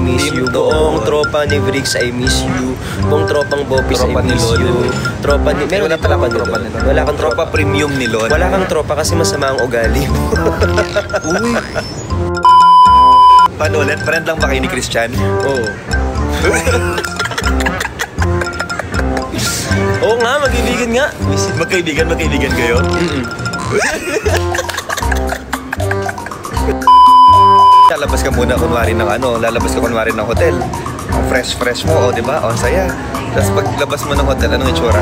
miss you. Buong tropa ni Briggs, I miss you. Buong tropang Bopis, I miss you. Tropa ni... Meron na tropa ni Lon. Wala kang tropa premium ni Lon. Wala kang tropa kasi masama ang ugali mo. Uy. Paano ulit? Friend lang ba kayo ni Christian? Oo. Oo nga, mag-ibigan nga. Magkaibigan kayo? Lalabas ka muna kunwari ng ng hotel. Ang fresh mo, di ba? O, saya. Tapos paglabas mo ng hotel, anong itsura?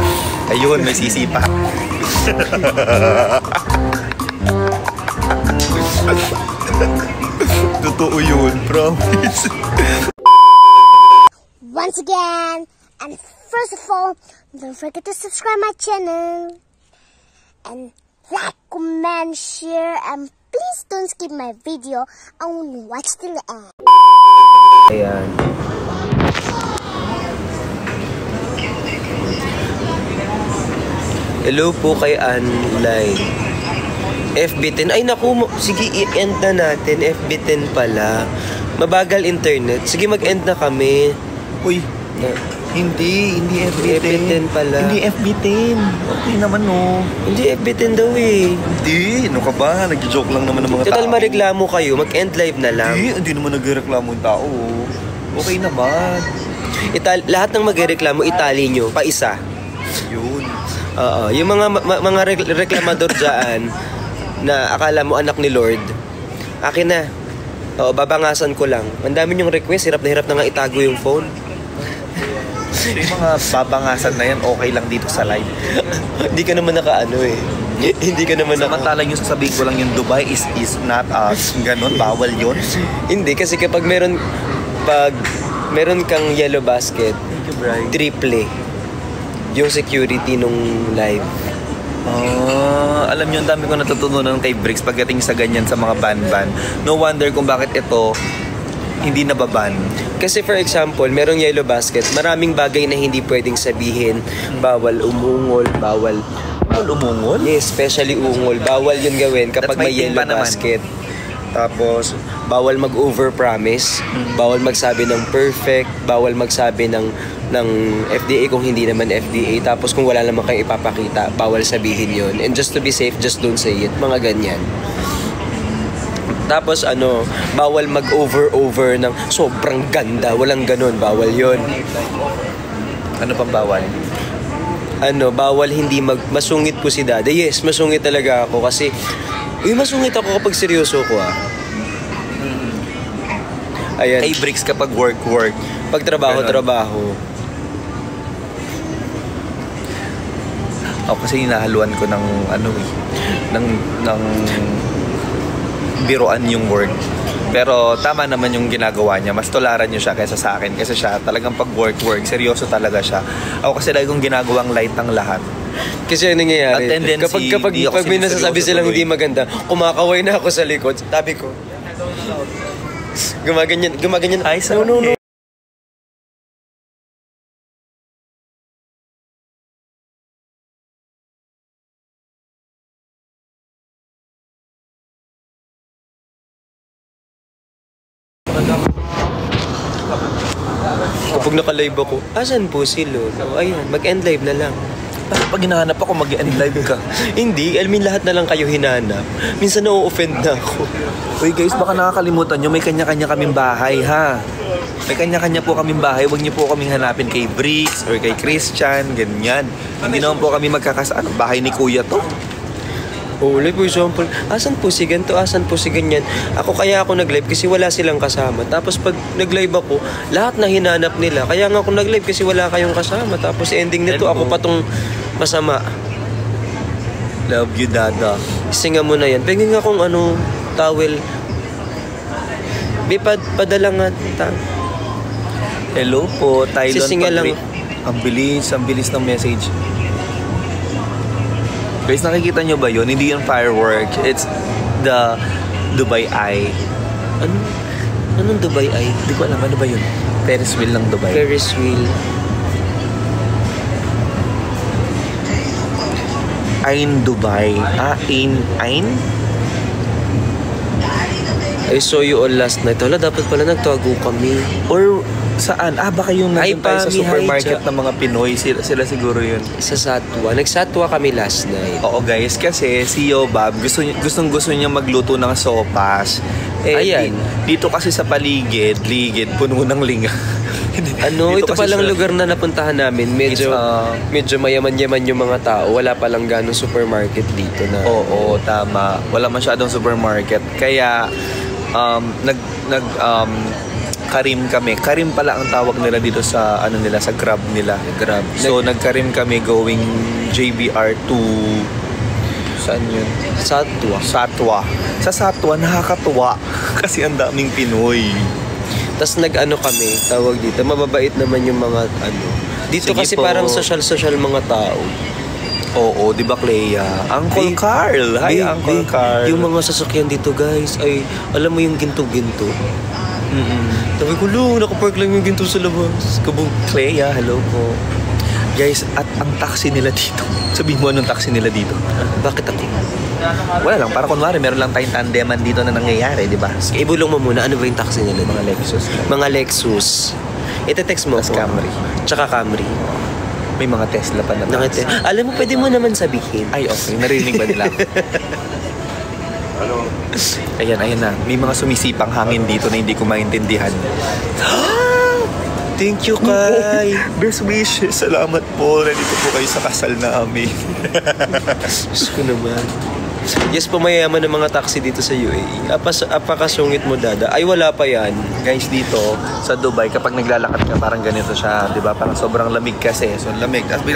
Ayun, may sisipa. Totoo yun, promise. Once again, and first of all, don't forget to subscribe my channel. And like, comment, share, and please don't skip my video. I want to watch till the end. Ayan. Hello po kay Anlay. FB10. Ay naku, sige i-end na natin. FB10 pala. Mabagal internet. Sige mag-end na kami. Uy, hindi FB10. FB10 pala. Hindi FB10. Okay naman, no. Hindi FB10 daw eh. Hindi, ano ka ba? Nag-joke lang naman ng mga tao. Total mareklamo kayo, mag-end live na lang. Hindi naman nagreklamo yung tao. Okay naman. Lahat ng magreklamo, itali nyo, pa isa. Yun. Oo, yung mga reklamador dyan na akala mo anak ni Lord, akin na. Oo, babangasan ko lang. Ang dami yung request, hirap na nga itago yung phone. Yung mga babangasan na yan, okay lang dito sa live. Hindi ka naman nakaano eh. Hindi ka naman samantalang yung sasabihin ko lang yung Dubai is not us. Ganon, bawal yun. Hindi, kasi kapag meron kang yellow basket, triple yung security nung live. Alam nyo, ang dami ko natutunan kay Briggs pagdating sa ganyan sa mga ban-ban. No wonder kung bakit ito hindi nababan. Kasi for example, merong yellow basket, maraming bagay na hindi pwedeng sabihin. Bawal umungol, bawal umungol? Yes, especially ungol. Bawal yun gawin kapag may yellow basket. Tapos, bawal mag-overpromise, bawal magsabi ng perfect, bawal magsabi ng FDA kung hindi naman FDA. Tapos kung wala naman kayong ipapakita, bawal sabihin yun. And just to be safe, just don't say it. Mga ganyan. Tapos bawal mag-over ng sobrang ganda. Walang ganun. Bawal yun. Ano pang bawal? Bawal hindi masungit po si Dada. Yes, masungit talaga ako kasi masungit ako kapag seryoso ko Ayan. Kay Briggs kapag work. Pag trabaho. Ako kasi hinahaluan ko ng ng biruan yung work. Pero tama naman yung ginagawa niya. Mas tolaran niyo siya kaysa sa akin. Kasi siya talagang pag work, seryoso talaga siya. Ako kasi lagi kong ginagawang light ang lahat. Kasi yung nangyayari, kapag may nasasabi silang hindi maganda, kumakaway na ako sa likod. Tabi ko. Gumaganyan. Ay, no. Kapag naka-live ako, asan po si Lord? Ayan, mag-end live na lang. Pag hinahanap ako, mag-end live ka. Hindi, lahat na lang kayo hinanap. Minsan na-offend na ako. Uy guys, baka nakakalimutan nyo, may kanya-kanya kaming bahay ha. May kanya-kanya po kaming bahay. Huwag nyo po kaming hanapin kay Briggs or kay Christian, ganyan. Hindi naman po kami bahay ni Kuya to. Like for example, asan po si ganito, asan po si ganyan. Kaya ako nag-live kasi wala silang kasama. Tapos pag nag-live ako, lahat na hinanap nila. Kaya nga ako nag-live kasi wala kayong kasama. Tapos ending nito, ako pa tong masama. Love you, Dada. Singa mo na yan. Pagin nga kung towel. Padala nga. Hello po, Thailand. Sisinga lang. Ang bilis ng message. Guys, nakikita nyo ba yun? Hindi yung firework. It's the Dubai Eye. Anong Dubai Eye? Hindi ko alam. Ano ba yun? Ferris wheel ng Dubai. Ferris wheel. Ain Dubai. Ain? I saw you all last night. Wala, dapat pala nagtago kami. Or saan? Baka yung Ay, nandun tayo sa Pami, supermarket hi, ng mga Pinoy. Sila siguro yun. Sa Satwa. Nagsatwa kami last night. Oo guys, kasi si Yobab gusto niya magluto ng sopas. Ayan. Dito kasi sa ligid, puno ng linga. Ito palang lugar na napuntahan namin. Medyo mayaman-yaman yung mga tao. Wala palang ganong supermarket dito na. Oo, tama. Wala masyadong supermarket. Kaya Karim kami. Karim pala ang tawag nila dito sa sa Grab nila. Grab. So nagkarim kami going JBR to saan yun? Satwa. Sa Satwa nakakatuwa kasi ang daming Pinoy. Tapos kami, tawag dito, mababait naman yung mga Dito sige kasi po. Parang social mga tao. Oo, di ba Clea? Uncle Carl. Hi, Uncle Carl. Yung mga sasakyan dito guys, ay alam mo yung ginto-ginto. Sabi ko, nakapark lang yung ginto sa labas. Kabog. Clea, hello po. Guys, at ang taxi nila dito. Sabihin mo anong taxi nila dito. Bakit ako? Wala lang, para kunwari meron lang tayong tandeman dito na nangyayari, di ba? Ibulong mo muna, ano ba yung taxi nila? Mga Lexus. Mga Lexus. Ite-text mo ako. Camry. Tsaka Camry. May mga Tesla pa na taxi. Alam mo, pwede mo naman sabihin. Ay, okay. Narinig ba nila? Ayan na. May mga sumisipang hangin dito na hindi ko maintindihan. Thank you, Kai. Best wishes. Salamat po. Nandito po kayo sa kasal namin. Diyos ko naman. Yes po, mayayaman ng mga taxi dito sa UAE. Apakasungit mo, Dada. Ay, wala pa yan. Guys, dito sa Dubai, kapag naglalakad ka, parang ganito siya. Diba? Parang sobrang lamig kasi. So, lamig. Tapos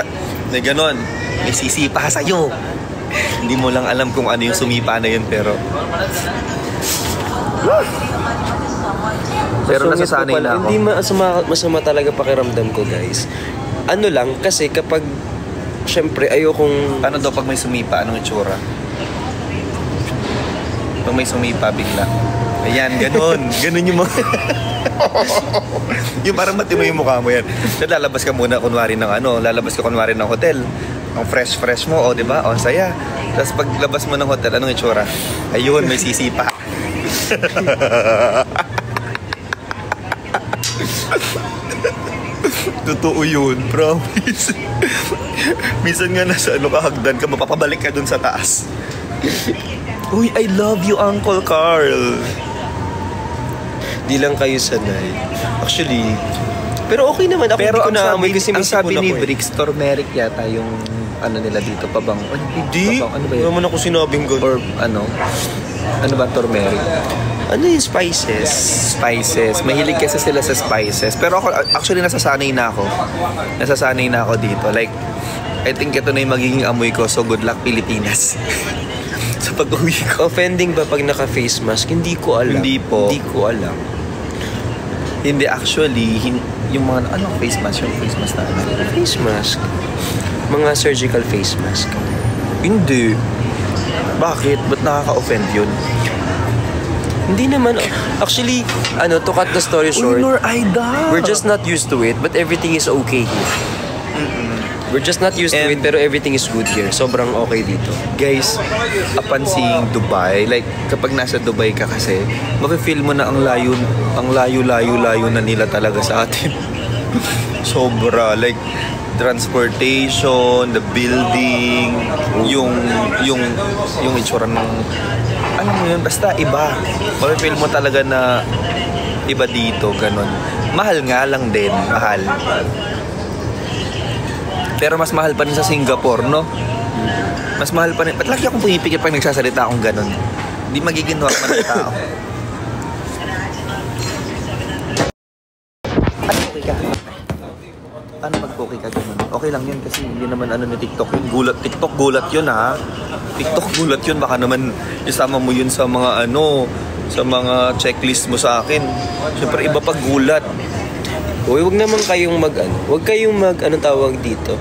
may ganon. May sisipa sa'yo. Hindi mo lang alam kung ano yung sumipa na yun, pero nasasanay na ako. Hindi masama talaga pakiramdam ko, guys. Lang, kasi kapag syempre, ayokong... Paano daw pag may sumipa? Anong itsura? Pag may sumipa, bigla. Ayan, ganon. Ganon yung mga... yung parang matimo yung mukha mo yan. So, lalabas ka muna kunwari ng lalabas ka kunwari ng hotel. Ang fresh mo, di ba? Saya. Tapos paglabas mo ng hotel, anong itsura? Ayun, may sisipa. Totoo yun, promise. Minsan nga nasa kahagdan ka, mapapabalik ka dun sa taas. Uy, I love you, Uncle Carl. Di lang kayo sanay. Actually, pero okay naman ako. Pero hindi ko naamoy kasi ang sabi ni Bricks, turmeric yata yung nila dito, pabango. Hindi. Ano ba yun? Naman ako sinabing gano'n. Or ano ba turmeric? Ano yung spices? Spices. Mahilig kasi sila sa spices. Pero ako, actually, nasasanay na ako dito. Like, I think ito na yung magiging amoy ko. So, good luck, Pilipinas. Sa pag-uwi ko. Offending ba pag naka-face mask? Hindi ko alam. Hindi po. Hindi ko alam. Hindi, actually, yung mga, face mask? Yung face mask na Face mask? Mga surgical face mask. Hindi. Bakit? Ba't nakaka-offend yun? Hindi naman. Actually, to cut the story short, we're just not used to it, but everything is okay here. We're just not used to it, pero everything is good here. Sobrang okay dito. Guys, upon seeing Dubai, like, kapag nasa Dubai ka kasi, mafe-feel mo na ang layo na nila talaga sa atin. Sobra. Like, transportation, the building, yung itsura ng alam mo yun, basta iba. Mafe-feel mo talaga na iba dito, ganun. Mahal nga lang din, mahal. Pero mas mahal pa rin sa Singapore, no? Mas mahal pa rin. Ba't lagi akong pumipikit pag nagsasalita akong ganun? Hindi magiging normal na tao. Paano mag-okay ka ganun? Okay lang yun kasi hindi naman ni TikTok yun. TikTok gulat yun, ha? TikTok gulat yun. Baka naman isama mo yun sa mga sa mga checklist mo sa akin. Siyempre iba pag gulat. Uy, wag naman kayong wag kayong tawag dito?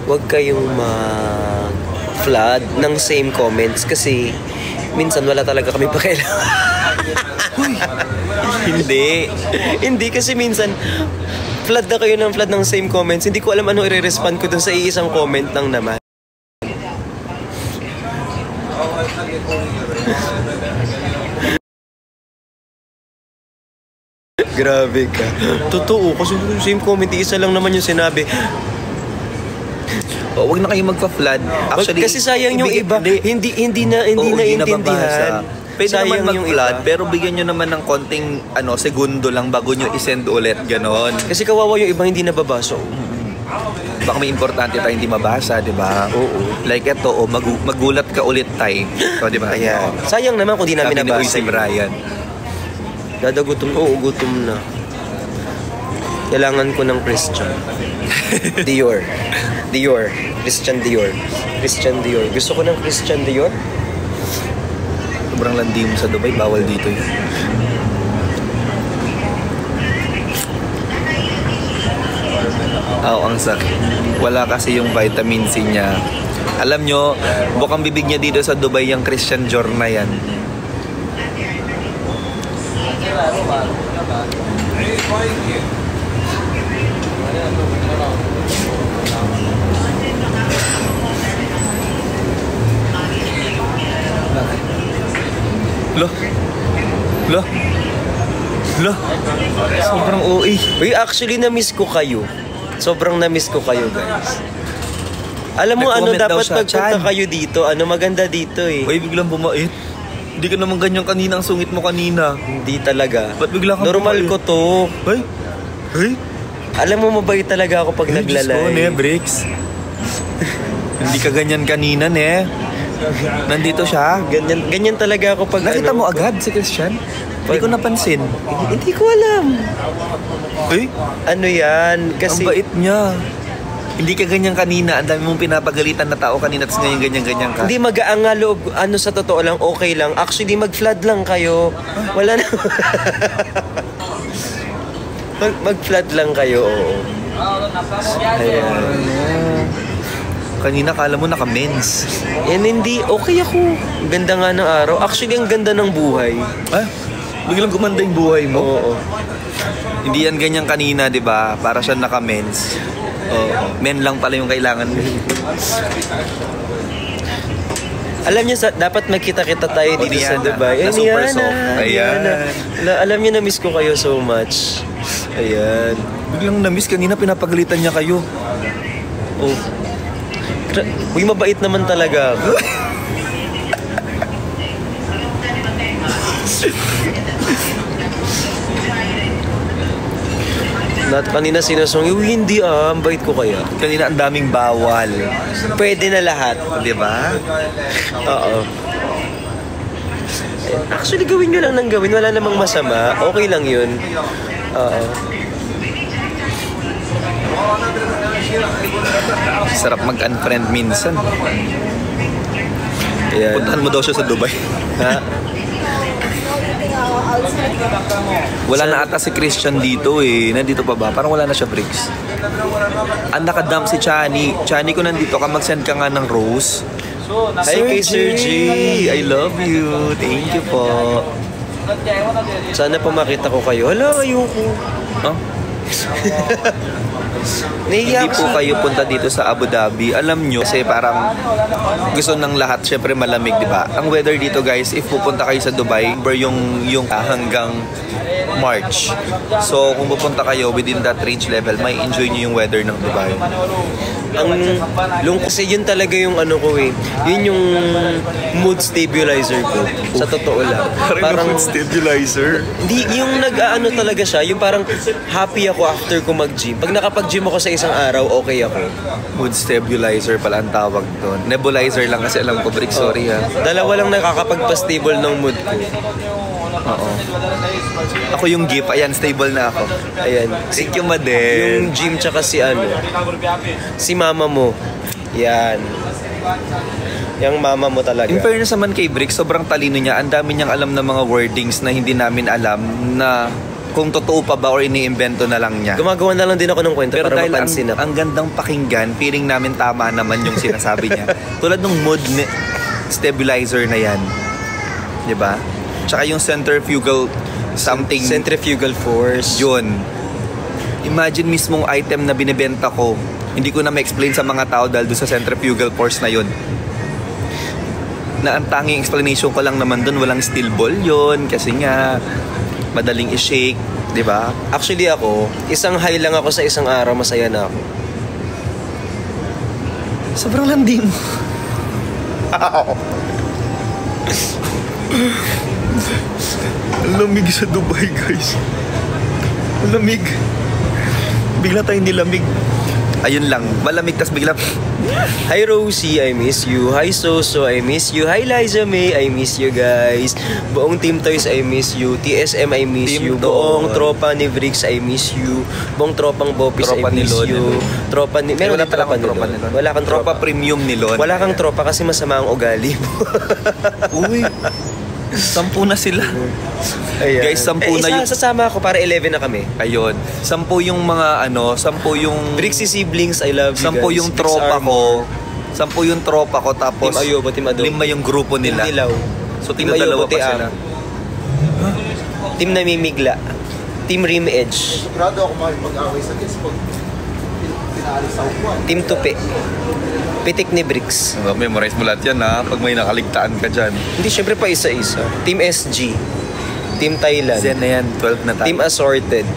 Wag kayong mag-flood ng same comments kasi minsan wala talaga kami pakialam. Hindi kasi minsan flood na kayo ng flood ng same comments. Hindi ko alam ano i-respond ko dun sa iisang comment lang naman. Grabe ka. Totoo, kasi same comment, isa lang naman yung sinabi. Huwag na kayo magpa-flood. Actually, kasi sayang yung iba. Hindi na intindihan. Pwede sayang naman mag-flood, pero bigyan nyo naman ng konting segundo lang bago nyo isend ulit, ganon. Kasi kawawa yung iba hindi nababasa. Baka may importante tayo hindi mabasa, di ba? Oo. Like ito, magulat ka ulit tayo. So, di ba? Ayan. Sayang naman kung di namin nabasa. Sabi ni Brian. Dadagutom. Oo, gutom na. Kailangan ko ng Christian. Dior. Christian Dior. Gusto ko ng Christian Dior. Sobrang landi mo sa Dubai, bawal dito yun. Ang sakit. Wala kasi yung vitamin C niya. Alam nyo, bukang bibig niya dito sa Dubai yung Christian Dior na yan. Loh. Sobrang OA. Uy, actually na-miss ko kayo. Sobrang na-miss ko kayo, guys. Alam mo dapat magpunta kayo dito. Maganda dito eh. Uy, biglang bumait. Hindi ka naman ganyan kanina, ang sungit mo kanina. Hindi talaga. Ba't bigla kang normal bumait? ko to. Hey? Alam mo, mabait talaga ako pag naglalay. Diyos ko, Bricks. Hindi ka ganyan kanina, ne. Nandito siya. Ganyan talaga ako pag Nakita mo agad si Christian? Hindi ko napansin. Hindi ko alam. Ano yan? Kasi ang bait niya. Hindi ka ganyan kanina. Ang dami mong pinapagalitan na tao kanina tapos ngayon ganyan-ganyan ka. Hindi mag-aanga loob. Sa totoo lang, okay lang. Actually, mag-flood lang kayo. Wala na. Mag-flood lang kayo, oo. Ayan. Kanina kala mo naka-mens. Hindi. Okay ako. Ganda nga ng araw. Actually, ang ganda ng buhay. Biglang gumanda yung buhay mo. Oo. Hindi yan ganyan kanina, di ba? Para siya naka-mens. Men lang pala yung kailangan mo. Alam niyo, dapat magkita-kita tayo dito sa Dubai. Na super soft. Ayan. Alam niyo, na-miss ko kayo so much. Ayan. Biglang na-miss kanina, pinapagalitan niya kayo. Uy, mabait naman talaga ako. Kanina sinasong, hindi ang bait ko kaya. Kanina ang daming bawal. Pwede na lahat. Di ba? Oo. Actually, gawin nyo lang ng gawin. Wala namang masama. Okay lang yun. Oo. Sarap mag-unfriend minsan. Ayan. Puntahan mo daw siya sa Dubai. Ha? Wala na ata si Christian dito eh. Nandito pa ba? Parang wala na siya, Briggs. Ang nakadump si Chani. Chani, ko nandito ka, mag-send ka nga ng rose. Hi kay Sir G. I love you. Thank you po. Sana pa makita ko kayo. Hala, ayoko. Huh? Hindi po kayo punta dito sa Abu Dhabi. Alam nyo, kasi parang gusto ng lahat, syempre malamig, di ba? Ang weather dito, guys, if pupunta kayo sa Dubai, yung hanggang March. So, kung pupunta kayo within that range level, may enjoy nyo yung weather ng Dubai. Kasi yun talaga yung ko eh. Yun yung mood stabilizer ko. Sa totoo lang. Parang mood stabilizer? Hindi, yung talaga siya. Yung parang happy ako after ko mag-gym. Pag nakapag-gym ako sa isang araw, okay ako. Mood stabilizer pala ang tawag doon. Nebulizer lang kasi alam ko, Brick. Sorry ha. Dalawa lang nakakapagpa-stable ng mood ko. Oo. Ako yung gift. Ayan, stable na ako. Ayan. Thank you, Madel. Yung gym tsaka si mama mo. Yan. Yung mama mo talaga. In fairness naman kay Brick, sobrang talino niya. Ang dami niyang alam ng mga wordings na hindi namin alam na kung totoo pa ba or iniimbento na lang niya. Gumagawa na lang din ako ng kwento pero para dahil mapansin ang gandang pakinggan, feeling namin tama naman yung sinasabi niya. Tulad ng mood stabilizer na yan. Diba? Tsaka yung centrifugal something. Centrifugal force. Yun. Imagine mismong item na binibenta ko. Hindi ko na ma-explain sa mga tao dahil doon sa centrifugal force na yun. Na ang tanging explanation ko lang naman doon, walang steel ball yun. Kasi nga, madaling i-shake. Di ba? Actually ako, isang high lang ako sa isang araw, masaya na ako. Sobrang landi mo. Ang lamig sa Dubai, guys. Ang lamig. Bigla tayong nilamig. Ayun lang, malamig tas bigla. Hi Rosie, I miss you. Hi Soso, I miss you. Hi Liza May, I miss you guys. Buong Team Toys, I miss you. TSM, I miss Team you. Buong tropa ni Bricks, I miss you. Buong tropang Bopis, Tropa I miss ni Lon, you. Tropa ni... Meron wala din tropa ni Lon. Wala kang Tropa tropa. premium ni Lon. Wala kang tropa kasi masama ang ugali mo. Uy, 10 na sila. Ayan. Guys, 10 na yung... Sasama ako para 11 na kami. Ayun. 10 yung mga 10 yung... Brixie siblings, I love you 10 guys. yung Bricks tropa Armor. ko. 10 yung tropa ko tapos... Team Ayobo, Team Adobo. 5 yung grupo nila. Team Dilaw. So, Team tigna-dalawa Ayobo, pa sila. Team Namimigla. Team Rim Edge. Sigurado ako makipag-away sa guys pag pinaalis sa upuan. Team Tupi. Pitik ni Bricks. Memorize mo lahat yan ha, pag may nakaligtaan ka dyan. Hindi, syempre pa isa-isa. Team SG. Team Thailand. Yan na yan, 12 na tayo. Team Assorted.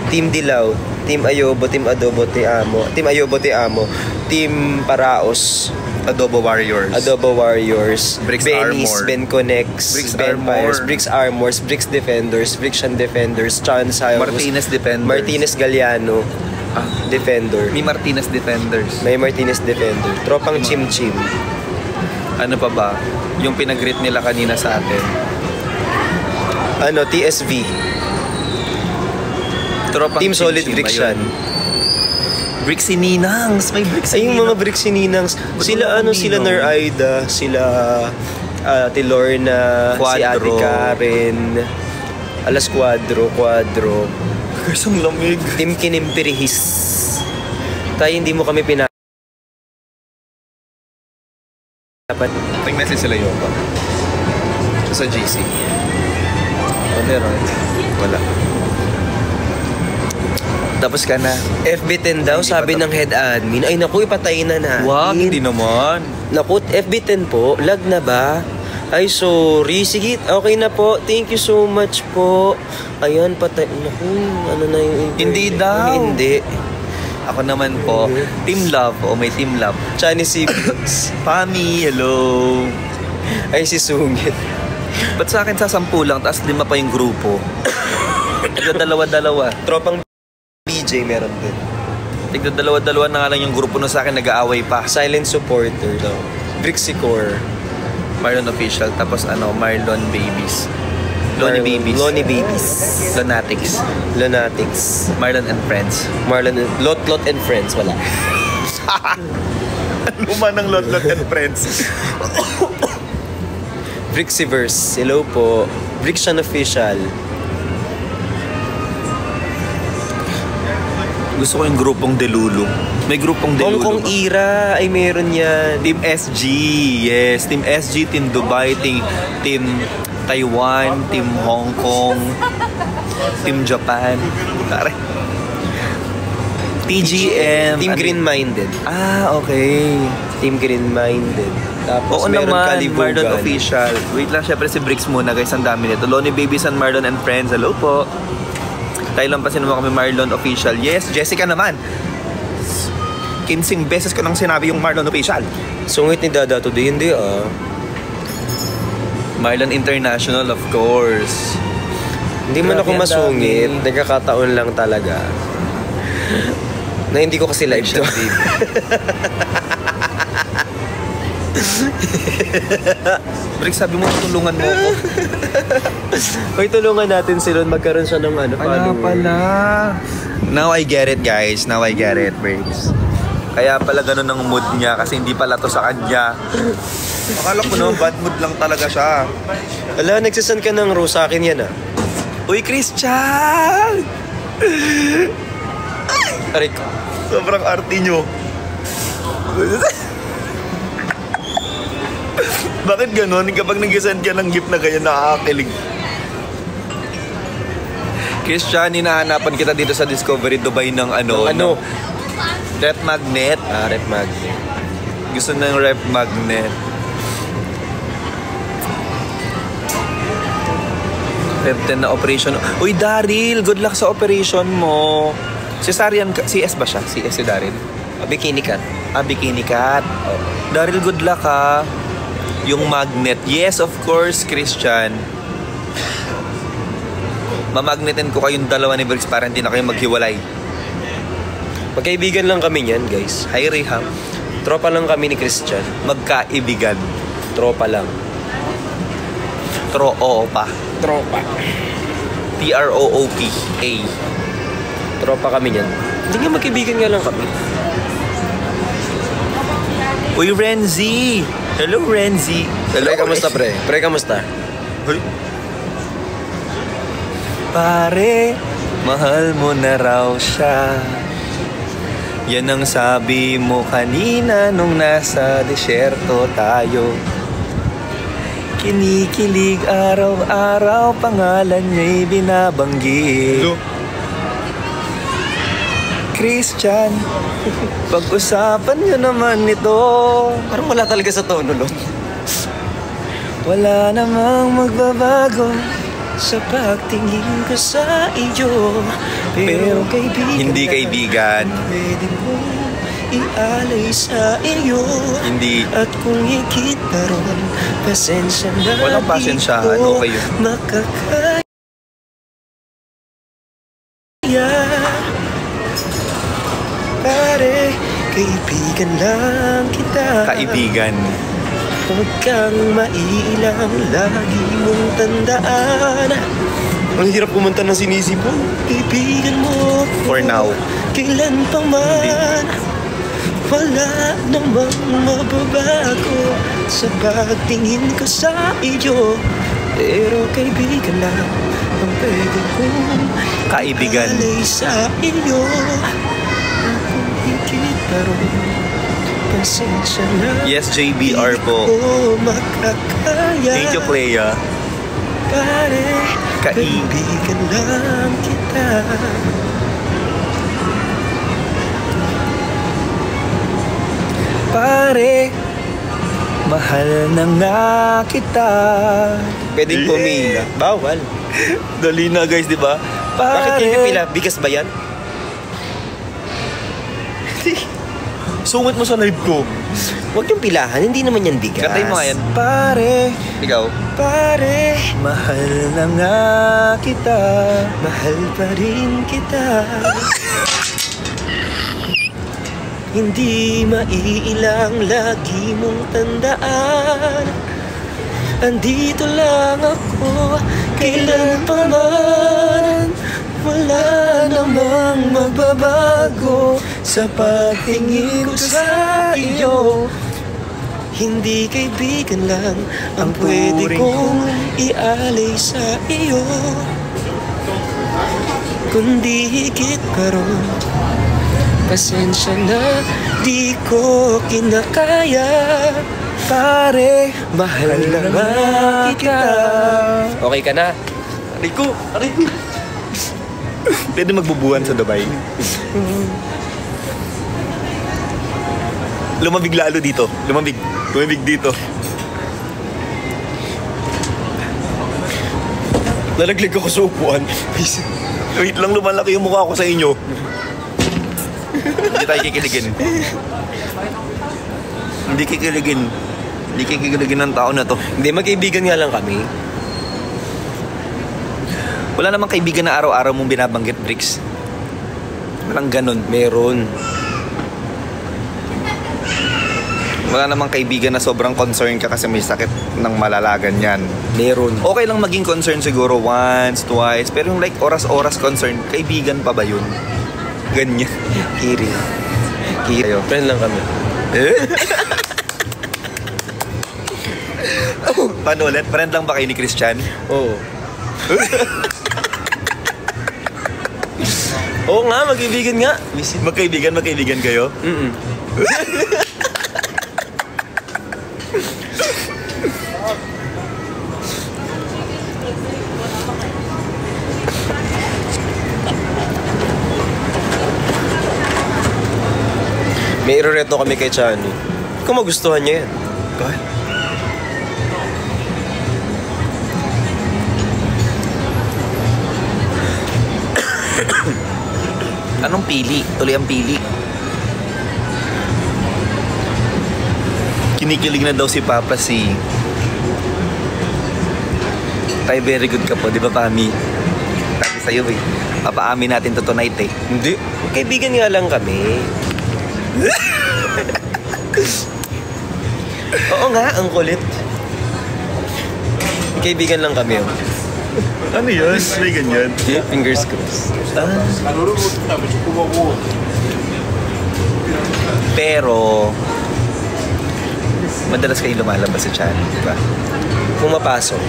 Team Dilaw. Team Ayobo, Team Adobo, Team Amo. Team Ayobo, Team Amo. Team Paraos. Adobo Warriors. Adobo Warriors. Bricks Benny's, Armor. Ben Connects. Bricks Vampires. Armor. Bricks Armors. Bricks Defenders. Brixian Defenders. Chance Cyrus. Martinez Defenders. Martinez Galliano. Defender. May Martinez Defenders. May Martinez Defender. Tropang Chim Chim. Ano pa ba? Yung pinag-greet nila kanina sa atin. Ano, TSV. Tropang Team Chim Solid Chim, Brixian. ayun. Brixie Ninangs. May Brixie Ay, yung mga Brixie Ninangs. Sila ano, sila Ner Aida, sila Ate Lorna, si Ate Quadro. Karen, Alas Quadro. Guys, ang lamig. Team Kinimpirihis. Tayo hindi mo kami dapat. Nag-message sila yun pa. Sa GC. Meron. Wala. Tapos ka na. FB10 daw, Hindi sabi pa ng head admin. Ay naku, ipatayin na natin. Wag, hindi naman. Naku, FB10 po, lag na ba? Ay, sorry. Sige, okay na po. Thank you so much po. Ayan, patay. Naku, ano na yung... Hindi daw. Hindi. Ako naman po, Team Love. O may Team Love. Chinese siblings. Pami, hello. Ay, si Sungit. Ba't sa akin sa 10 lang, tapos 5 pa yung grupo? Tigda dalawa-dalawa. Tropang BJ meron din. Tigda dalawa-dalawa na nga lang yung grupo na sa akin nag-aaway pa. Silent supporter daw. Brixicor. Marlon Official, tapos Marlon Babies. Lonnie Babies. Lonnie Babies. Lonatics. Lunatics. Marlon and Friends. Marlon, Lot and Friends. Wala. Luma ng Lot and Friends. Brixiverse. Hello po. Brixian Official. Gusto ko yung grupong Delulu. May grupong Delulu. Hong Kong era. Ay, meron yan. Team SG. Yes. Team SG, Team Dubai, Team Taiwan, Team Hong Kong, Team Japan. Tara. TGM. Team Green-Minded. Ah, okay. Team Green-Minded. Tapos Oo meron naman, Kalibugan. Marlon Official. Wait lang, syempre si Bricks muna guys, ang dami nito. Lonnie Babies and Marlon and Friends. Hello po. Tayo lang pa naman kami Marlon Official. Yes, Jessica naman. 15 beses ko nang sinabi yung Marlon Official. Sungit ni Dada today, hindi ah. Marlon International, of course. Hindi man ako Grabe, ang masungit. dami. Nagkakataon lang talaga. Na hindi ko kasi live to. Bricks, sabi mo tulungan mo ako. Hoy, tulungan natin si Ron. Magkaroon siya ng follower. Now I get it, guys. Now I get it, Bricks. Kaya pala ganun ang mood niya kasi hindi pala to sa kanya. Akala ko naman bad mood lang talaga siya. Ala, nagsisend ka ng rose sa akin yan ah. Uy, Christian! Aray ko. Sobrang arty nyo. Bakit ganun? Kapag nag-send ka ng gift na ganyan, nakakakilig. Christian, hinahanapan kita dito sa Discovery Dubai ng Ano? rep magnet. Rep magnet. Gusto ng rep magnet. Feb 10 na operation. Uy, Daryl, good luck sa operation mo. Cesarean, CS ba siya? CS si Daryl? Bikini cat. Bikini cat. Oh. Daryl, good luck ha. Yung magnet. Yes, of course, Christian. Mamagnetin ko kayong dalawa ni Briggs para hindi na kayo maghiwalay. Magkaibigan lang kami niyan, guys. Hi, Reham. Tropa lang kami ni Christian. Magkaibigan. Tropa lang. Tropa. Tropa. T-R-O-O-P-A. Tropa kami niyan. Hindi nga magkaibigan nga lang kami. Uy, Renzi! Hello, Renzi! Hello, Pre, kamusta, pre? Pre, kamusta? Uy. Pare, mahal mo na raw siya. Yan ang sabi mo kanina nung nasa desyerto tayo. Kinikilig araw-araw, pangalan niya'y binabanggit. Hello? Christian, pag-usapan niyo naman ito. Parang wala talaga sa tono, Lord. Wala namang magbabago sa pagtingin ko sa iyo. Pero kaibigan, hindi kaibigan. Pwede kong ialay sa iyo. Hindi. At kung higit pa ron, pasensya na. Walang pasensyahan, okay yun. Makakaya. Pare, kaibigan lang kita. Kaibigan. Huwag kang maiilang, lagi mong tandaan. Ang hirap pumunta ng sinisip mo. Kaibigan mo. For now. Kailan pa man. Wala namang mababago sa pagtingin ko sa iyo. Pero kaibigan lang ang pwede kong kaibigan sa iyo. Yes, JBR po. Thank you, Clea. Kaibigan lang kita. Pare, mahal na nga kita. Pwedeng pumila. Bawal. Dali na, guys, di ba? Bakit kayo pila? Bigas ba yan? Sungit mo sa live ko. Huwag yung pilahan, hindi naman yan bigas. Katay mo nga yan. Pare. Ikaw. Pare. Mahal na nga kita. Mahal pa rin kita. Hindi maiilang, lagi mong tandaan. Andito lang ako, kailan pa man. Wala namang magbabago sa pagtingin ko sa iyo. Hindi kaibigan lang ang pwede kong ialay sa iyo, kundi higit pa ron. Pasensya na, di ko kinakaya. Pare, mahal na nga kita. Okay ka na? Aray ko. Pwede magbubuhan sa Dubai. Lumabig lalo dito. Lumabig dito. Nalaglag ako sa upuan. Wait lang, lumalaki yung mukha ko sa inyo. Hindi tayo kikiligin. Hindi kikiligin ng tao na to. Hindi, magkaibigan nga lang kami. Wala namang kaibigan na araw-araw mong binabanggit, Bricks. Walang ganun. Meron. Wala namang kaibigan na sobrang concerned ka kasi may sakit ng malalagan yan. Meron. Okay lang maging concerned siguro once, twice. Pero yung like oras-oras concerned, kaibigan pa ba yun? Ganyan. Kiri. Kayo. Friend lang kami. Paano ulit? Friend lang ba kayo ni Christian? Oo. Oo nga, magkaibigan nga. Magkaibigan kayo? May iroreto kami kay Chani. Kung magustuhan niya yan. Bakit? Anong pili? Tuloy ang pili. Kinikilig na daw si Papa si... Tay, very good ka po, di ba, Pami? Sabi sa'yo eh. Papaamin natin to tonight eh. Hindi. Kaibigan nga lang kami. Oo nga, ang kulit. Kaibigan lang kami. Oh. Ano yun? May ganyan. Yeah, fingers crossed. Pero... madalas kayo lumalabas sa channel, di ba? Pumapasok.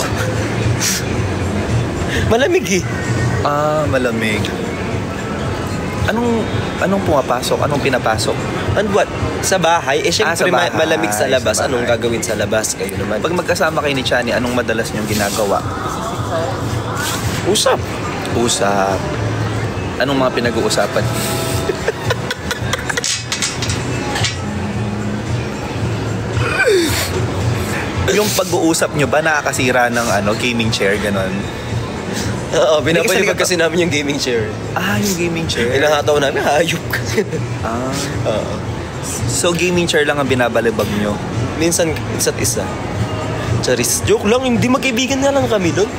Malamig eh. Ah, malamig. Anong pumapasok? Anong pinapasok? And what? Sa bahay? Eh, syempre sa bahay. malamig sa labas. Sa bahay. Anong gagawin sa labas? Kayo naman. Pag magkasama kayo ni Chani, anong madalas niyong ginagawa? Usap. Usap. Anong mga pinag-uusapan? Yung pag-uusap nyo ba nakakasira ng gaming chair, ganon? Oo, binabalik Kasi- kasi namin yung gaming chair. Ah, yung gaming chair. Pinahataw namin, hayop ka. Ah. Oo. So, gaming chair lang ang binabalibag nyo? Minsan, isa't isa. Charis. Joke lang, hindi magkaibigan nga lang kami doon.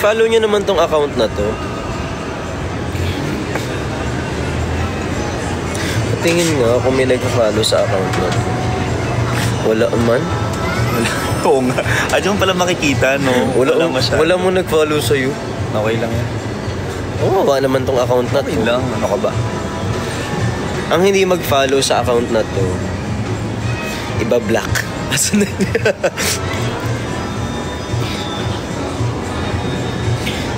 follow nyo naman tong account na to. Tingin nga kung may nag-follow sa account na to. Wala man. Oo nga. Diyan pala makikita, no? Wala masyado. Wala mo nag-follow sa'yo. Okay lang yan. Oo, wala naman tong account na to. Okay lang. Ano ka ba? Ang hindi mag-follow sa account na to, iba-block. Asan na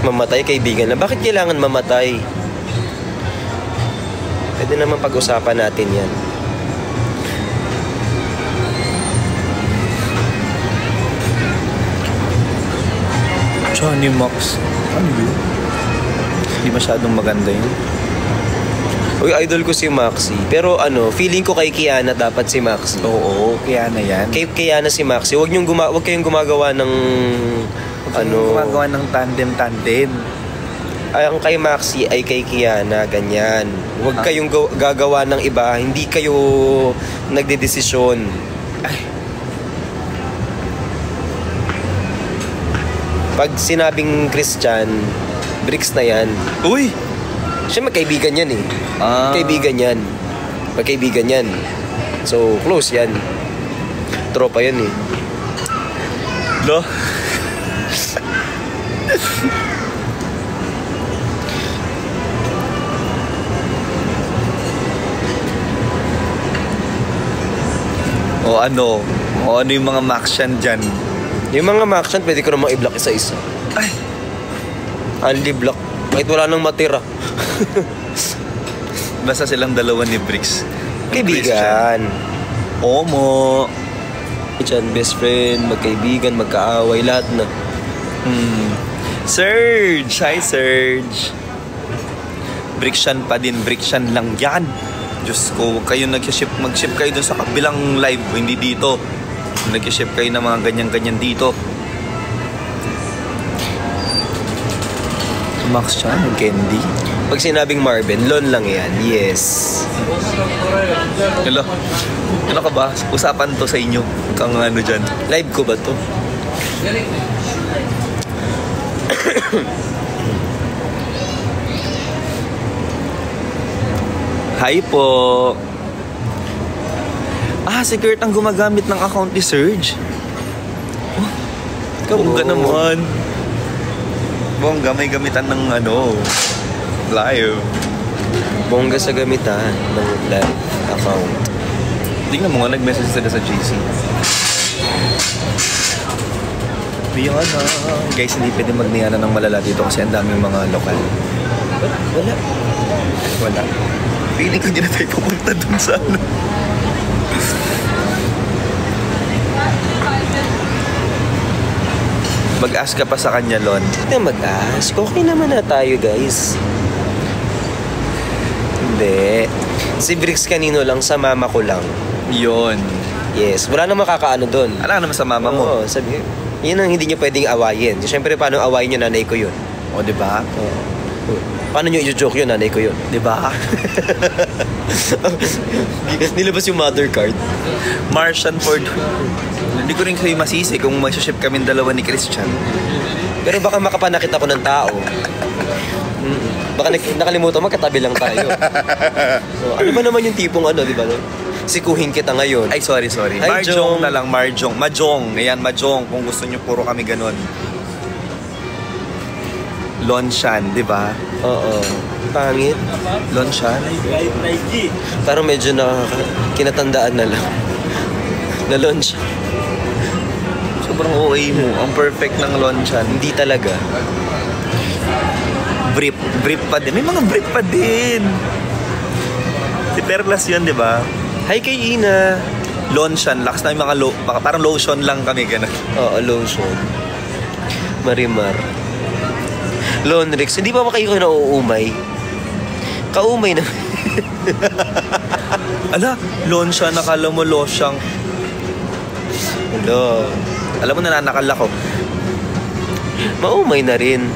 mamatay kaibigan na. Bakit kailangan mamatay? Pwede naman pag-usapan natin yan. Johnny Mox. Ano yun? Hindi masyadong maganda yun. Uy, idol ko si Maxi. Pero feeling ko kay Kiana dapat si Maxi. Oo, kaya na yan. Kay Kiana si Maxi. Huwag kayong gumagawa ng gumagawa ng tandem. Ay, ang kay Maxi ay kay Kiana, ganyan. Huwag kayong gagawa ng iba. Hindi kayo nagdedesisyon. Ay. Pag sinabing Christian, bricks na yan. Uy! Siya magkaibigan yan eh. Ah. Kaibigan yan. Magkaibigan yan. So, close yan. Tropa yan eh. No? O ano yung mga Maxian dyan? Yung mga Maxian, pwede ko namang i-block isa-isa. Ay! Only block. Kahit wala nang matira. Basta silang dalawa ni Bricks. Kaibigan. Omo. Christian, best friend, magkaibigan, magkaaway, lahat na. Serge! Hi, Serge! Bricksian pa din. Bricksian lang yan. Diyos ko, kayo mag-ship kayo dun sa kabilang live, hindi dito. Nag-ship kayo ng mga ganyan-ganyan dito. Max Chan, Candy. Pag sinabing Marvin, Lon lang yan. Yes. Hello? Ano ka ba? Usapan to sa inyo. Kang ano dyan. Live ko ba to? Hi po. Si Kurt ang gumagamit ng account ni Serge. Bongga naman. Bongga, may gamitan ng live. Bongga sa gamitan ng live account. Tingnan mo nga, nag-message sila sa GC. Biyana. Guys, hindi pwede magniyana ng malala dito kasi ang daming mga lokal. Wala. Feeling ko hindi na tayo pupunta dun sa Mag-ask ka pa sa kanya, Lon. Hindi na mag-ask. Okay naman na tayo, guys. Hindi. Si Bricks kanino lang, sa mama ko lang. Yun. Yes, wala namang makakaano doon. Ano naman sa mama mo? Oo, sabi, yun ang hindi nyo pwedeng awayin. Siyempre, paano awayin nyo, nanay ko yun? O, diba? Paano nyo i-joke yun, nanay ko yun? Diba? Nilabas yung mother card. Martian Ford. Hindi ko rin kayo masisi kung mag-ship kami dalawa ni Christian. Pero baka makapanakit ako ng tao. Baka nakalimutan mo, katabi lang tayo. So, ano ba naman yung tipong ano, di ba? Sikuhin kita ngayon. Ay, sorry. Hi, Marjong Jong. na lang, Marjong. Majong. Ayan, Majong. Kung gusto nyo, puro kami ganun. Lonshan, di ba? Oo. Pangit. Lonshan? Parang medyo kinatandaan na lang. Na launch. Sobrang OA mo. Ang perfect ng Lonshan. Hindi talaga. Brief pa din. May mga brief pa din. Si Perlas yun, di ba? Hi kay Ina. Lonshan. Lakas na yung mga parang lotion lang kami, gano'n. Oo, lotion. Marimar. Lonrix. Hindi pa ba kayo nauumay? Kaumay na. Ala, Lonshan. Nakala mo losyang. Hello. Alam mo, nananakal ako. Maumay na rin.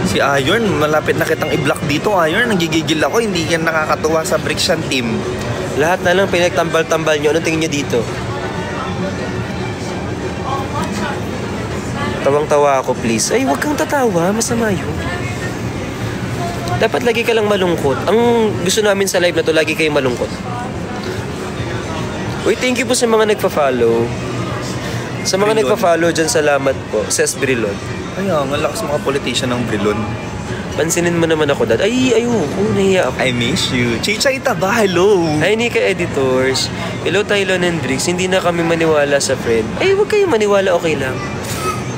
Si Iron, malapit na kitang i-block dito. Iron, nagigigil ako. Hindi yan nakakatuwa sa Brixian team. Lahat na lang pinagtambal-tambal nyo. Anong tingin nyo dito? Tawang-tawa ako, please. Ay, huwag kang tatawa. Masama yun. Dapat lagi ka lang malungkot. Ang gusto namin sa live na to, lagi kayo malungkot. Uy, thank you po sa mga nagpa-follow. Sa mga Brilon. nagpa-follow dyan, salamat po. Ses Brilon. Ay, ang lakas mga politician ng Brilon. Pansinin mo naman ako, Dad. Ay, ayoko. Nahiya ako. I miss you. Chichay Taba, hello. Hi, Nika Editors. Hello, Tylon and Bricks. Hindi na kami maniwala sa friend. Ay, huwag kayong maniwala. Okay lang.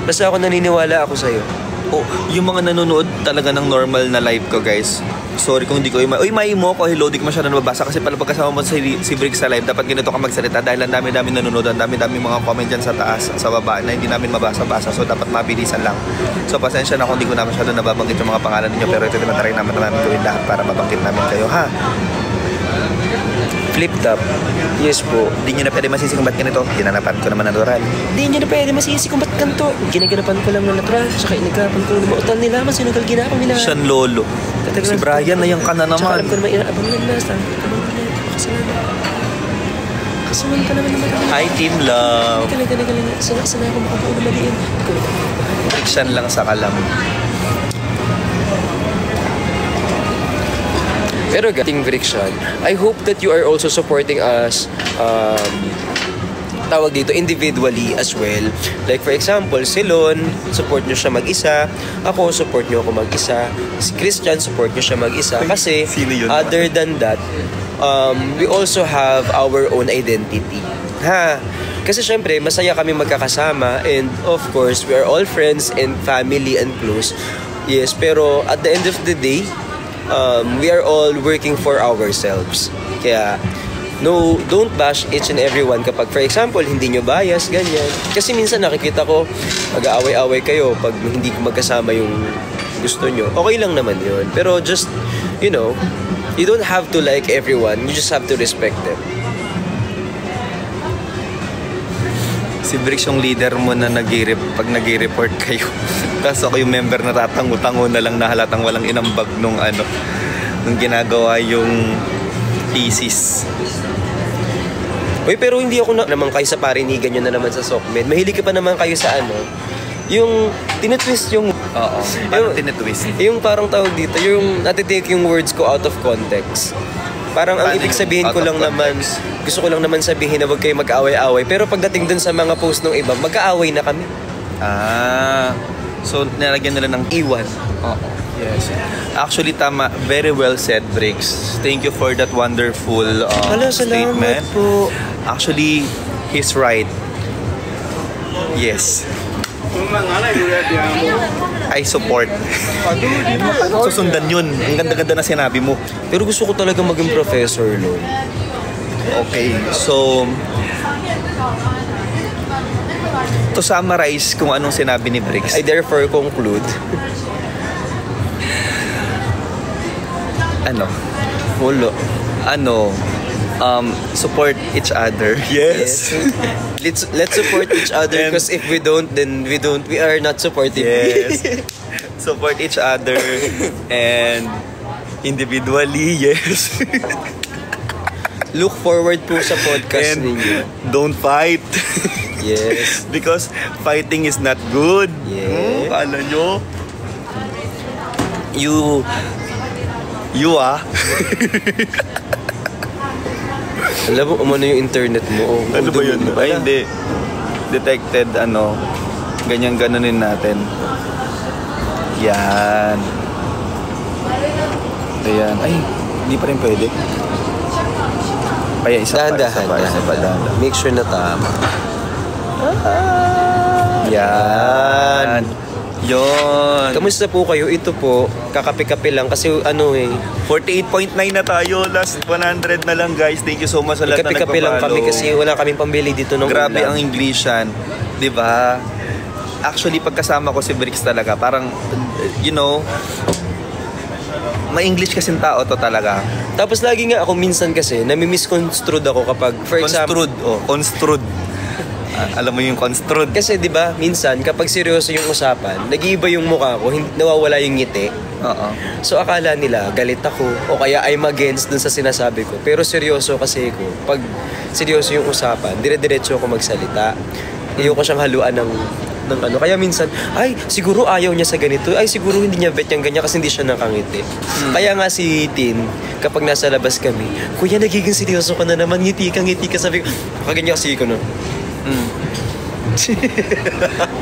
Basta ako naniniwala ako sa'yo. Oh, yung mga nanonood talaga ng normal na live ko, guys. Sorry kung hindi ko Uy, may mo ko. Hello, di ko masyado nababasa. Kasi pala pagkasama mo si Bricks sa live, dapat ganito ka magsalita dahil ang dami-dami nanonood, ang dami-dami mga comment dyan sa taas, sa baba na hindi namin mabasa-basa. So, dapat mabilisan lang. So, pasensya na kung hindi ko na masyado nababanggit yung mga pangalan ninyo. Pero ito naman try naman gawin lahat para mabanggit namin kayo, ha? Flip top. Yes po. Hindi nyo na pwede masisi kung ba't ganito. Ginanapan ko naman natural. Hindi nyo na pwede masisi kung ba't ganito. Ginaganapan ko lang ng natural. Tsaka inagapan ko ng mautan nila. Masinugal ginapang nila. Siyan lolo. Si Brian na yung ka na Tsaka naman. alam ko naman inaabang nila. Kasalanan ka naman naman. Hi, Team Love. Galing. Sana ako makabuo na maliin. Friction lang sa kalam. Pero gating friction, I hope that you are also supporting us tawag dito, individually as well. Like for example, si Lon, support nyo siya mag-isa. Ako, support nyo ako mag-isa. Si Christian, support nyo siya mag-isa. Kasi, Sino yun? other than that, we also have our own identity. Ha? Kasi syempre, masaya kami magkakasama. And of course, we are all friends and family and close. Yes, pero at the end of the day, we are all working for ourselves. Kaya, no, don't bash each and everyone kapag, for example, hindi nyo bias, ganyan. Kasi minsan nakikita ko, mag-aaway-away kayo pag hindi magkasama yung gusto nyo. Okay lang naman yun. Pero just, you know, you don't have to like everyone. You just have to respect them. Si Bricks yung leader mo na pag nag-report kayo. Kaso ako yung member na tatango-tango na lang na halatang walang inambag nung ginagawa yung thesis. Uy, pero hindi ako naman kayo sa parinigan nyo na naman sa SOCMED. Mahilig ka pa naman kayo sa yung tinitwist yung... Oo, parang tinitwist. Yung parang tawag dito, yung natitake yung words ko out of context. Parang ang ibig sabihin ko lang naman, gusto ko lang naman sabihin na huwag kayo mag-away-away. Pero pagdating dun sa mga post ng iba, mag-aaway na kami. So nilagyan nila ng iwan. Oo. Yes. Actually, tama. Very well said, Bricks. Thank you for that wonderful statement. Po. Actually, he's right. Yes. I support. Susundan yun. Ang ganda-ganda na sinabi mo. Pero gusto ko talaga maging professor, Lon. Okay, so to summarize kung anong sinabi ni Bricks. I therefore conclude. ano, Wala. support each other. Yes. Let's support each other And- because if we don't, then we are not supportive. Yes. Support each other and individually, yes. Look forward po sa podcast And ninyo. don't fight. Yes. Because fighting is not good. Yeah. Kala nyo? You Alam mo, umano yung internet mo. Oh, Ano ba yun? dumi Ay, pala. hindi. Detected, ganyan-ganonin natin. Yan. Ayan. Ay, hindi pa rin pwede. Kaya isa pa, Dahan-dahan. Make sure na tama. Yan. Yon. Kamusta po kayo? Ito po, kakape-kape lang kasi 48.9 na tayo. Last 100 na lang, guys. Thank you so much sa lahat na kape-kape lang kami kasi wala kaming pambili dito ng grabe ulam. ang Englishan. Diba? Actually, pagkasama ko si Bricks talaga, parang, ma-English kasing tao to talaga. Tapos lagi nga ako minsan kasi, nami-misconstrued ako kapag, for example, Construed. Alam mo yung construed. kasi 'di ba, minsan kapag seryoso yung usapan, nag-iiba yung mukha ko, nawawala yung ngiti. Oo. So akala nila galit ako o kaya I'm against dun sa sinasabi ko. Pero seryoso kasi ko. Pag seryoso yung usapan, dire-diretso ako magsalita. Ayoko siyang haluan ng ano. Kaya minsan, ay, siguro ayaw niya sa ganito. Ay, siguro hindi niya bet yung ganyan kasi hindi siya nakangiti. Kaya nga si Tin, kapag nasa labas kami, kuya, nagiging seryoso ka na naman, ngiti ka. Sabi ko, kaganyan kasi ko, no?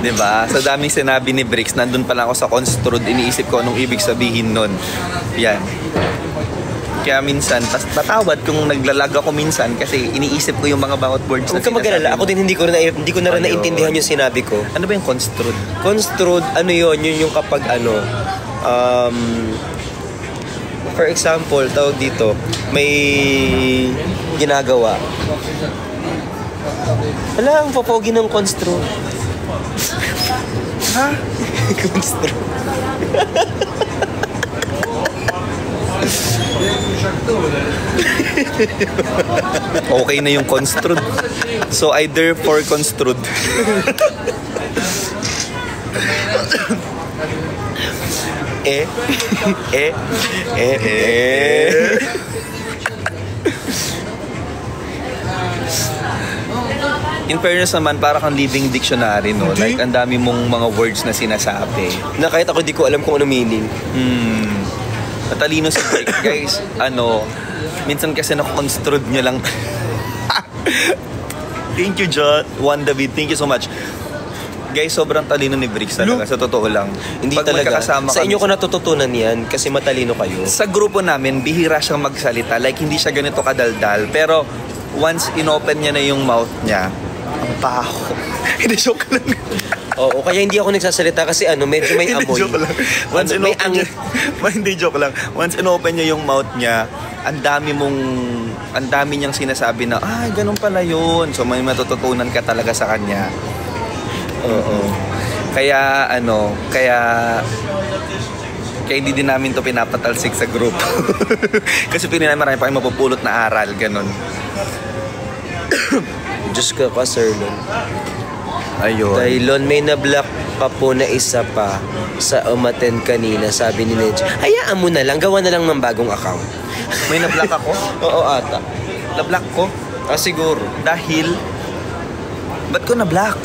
Diba? Sa daming sinabi ni Bricks, nandun pa lang ako sa construed, iniisip ko anong ibig sabihin nun. Yan. Kaya minsan, patawad kung naglalag ako minsan kasi iniisip ko yung mga bawat words na Huwag ka mag-alala. Ako din hindi ko na rin naintindihan yung sinabi ko. Ano ba yung construed? Construed, yun yung kapag for example, tawag dito, may ginagawa. Wala, ang popogi ng construed. Ha? Construed. Okay na yung construed. So either for construed. In fairness naman, para kang living dictionary, no? Like, ang dami mong mga words na sinasabi. Na kahit ako di ko alam kung ano meaning. Matalino si Bricks, guys. Minsan kasi nakonstrued niya lang. Thank you, Juan David. Thank you so much. Guys, sobrang talino ni Bricks talaga. Sa totoo lang. Hindi Pag talaga. magkakasama Sa inyo kami- ko natututunan yan kasi matalino kayo. Sa grupo namin, bihira siyang magsalita. Like, hindi siya ganito kadaldal. Pero, once inopen niya na yung mouth niya, ang baho. Hindi, joke lang. Oo, kaya hindi ako nagsasalita kasi medyo may Hindi, amoy. joke lang. Once May inopen niya, hindi, joke lang. Once inopen niya yung mouth niya, ang dami niyang sinasabi na, ganun pala yun. So, may matututunan ka talaga sa kanya. Oo. Kaya hindi din namin to pinapatalsik sa group. Kasi pinili marami pa kayong mapupulot na aral, ganun. Diyos ka ka, Sir Lon. Ayun. Dailon, may na-block pa po na isa pa sa umaten kanina, sabi ni Nedge. Hayaan mo na lang, gawa na lang ng bagong account. May na-block ako? Oo, ata. Na-block ko? Siguro. Dahil, ba't ko na-block?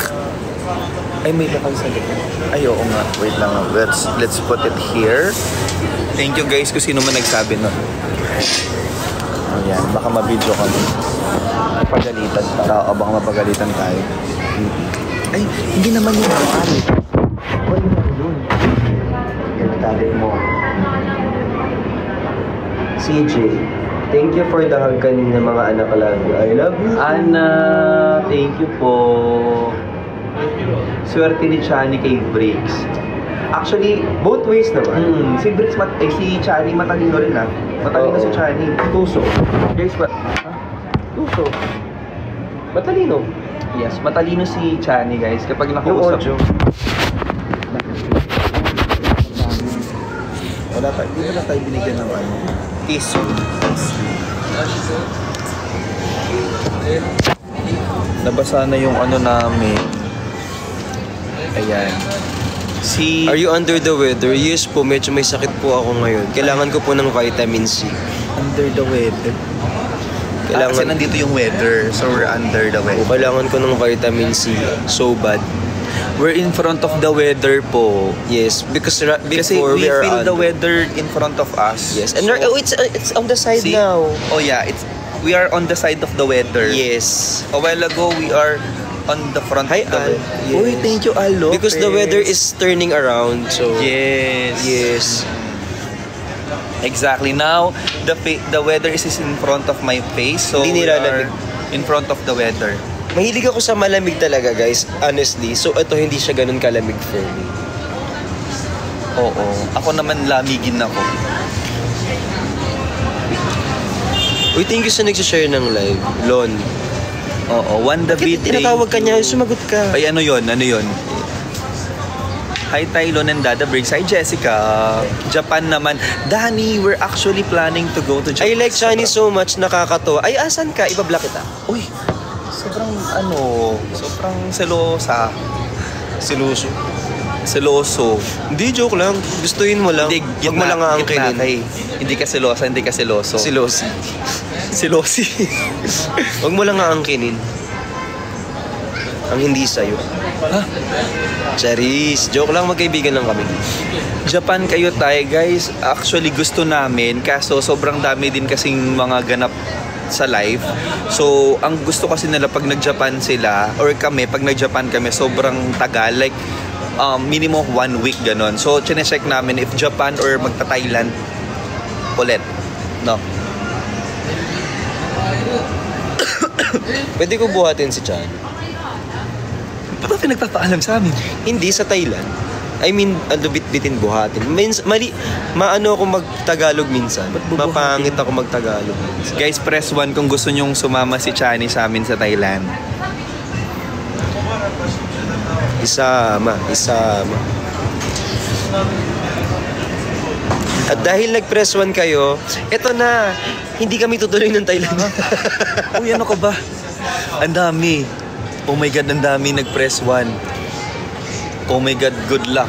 Ay, may lakal sa likod. Ay, oo nga. Wait lang. Let's put it here. Thank you guys kung sino man nagsabi nun. Ayan, baka ma-video kami. Pagalitan pa. Oo, baka mapagalitan tayo. Ay, hindi naman yung lakal. Wala naman yun. Yan, talit mo. CJ, thank you for the hug kanina, mga anak lang. I love you. Ana, thank you po. Swerte ni Chani kay Bricks. Actually, Both ways naman. si Bricks, si Chani matalino rin ah. Matalino Oo. si Chani. Tuso. Guys, Tuso. Matalino. yes, matalino si Chani guys. Kapag Yung nakausap. audio. Wala tayo. Hindi na tayo binigyan ng ano. Tissue. Nabasa na yung ano namin. Ayan. Are you under the weather? Yes po, medyo may sakit po ako ngayon. Kailangan ko po ng vitamin C. Under the weather. Kasi nandito yung weather, so we're under the weather. Kailangan ko ng vitamin C. So bad. We're in front of the weather po. Yes, because Kasi before we we are feel the under. weather in front of us. Yes, and So, it's on the side see? now. Oh yeah, we are on the side of the weather. Yes. A while ago, we are on the front Hi, of the Al. weather. Yes. Uy, thank you, Al Lopez. Because the weather is turning around, so Yes. yes. Exactly. Now, the weather is in front of my face, so Hindi we are nilalamig. in front of the weather. Mahilig ako sa malamig talaga, guys. Honestly. So, ito hindi siya ganun kalamig for me. Oo. Ako naman lamigin ako. Uy, thank you sa nagsishare ng live. Lon. Oo. Wanda Bakit Bid. tinatawag ka niya? Sumagot ka. Ay, ano yun? Ano yun? Hi, Tylon and Dada Briggs. Hi, Jessica. Japan naman. Danny, we're actually planning to go to Japan. I like Shani so much. Nakakatawa. Ay, asan ka? Ibablock kita. Uy, sobrang selosa. Seloso. Hindi, joke lang. Gustuin mo lang. Huwag mo lang aangkinin. Hindi ka selosa, hindi ka seloso. Silosi. Silosi. Huwag mo lang aangkinin. Ang hindi sa'yo. Ha? Charis. Joke lang, magkaibigan lang kami. Japan kayo tayo, guys. Actually, gusto namin. Kaso, sobrang dami din kasing mga ganap sa live. So, ang gusto kasi nila pag nag-Japan sila, or kami, pag nag-Japan kami, sobrang tagal. Like, minimum 1 week, ganon. So, chinecheck namin if Japan or magta-Thailand ulit. No? Pwede ko buhatin si Chan. Ba't ba pinagpapaalam sa amin? Hindi sa Thailand. I mean, bit-bitin buhatin. Maano ako mag-Tagalog minsan. Mapangit ako mag-Tagalog minsan. Guys, press 1 kung gusto nyong sumama si Chani sa amin sa Thailand. Isama. At dahil nag-press 1 kayo, eto na, hindi kami tutuloy ng Thailand. Uy, ano ka ba? Ang dami. Oh my God, ang dami nag-press 1. Oh my God, good luck.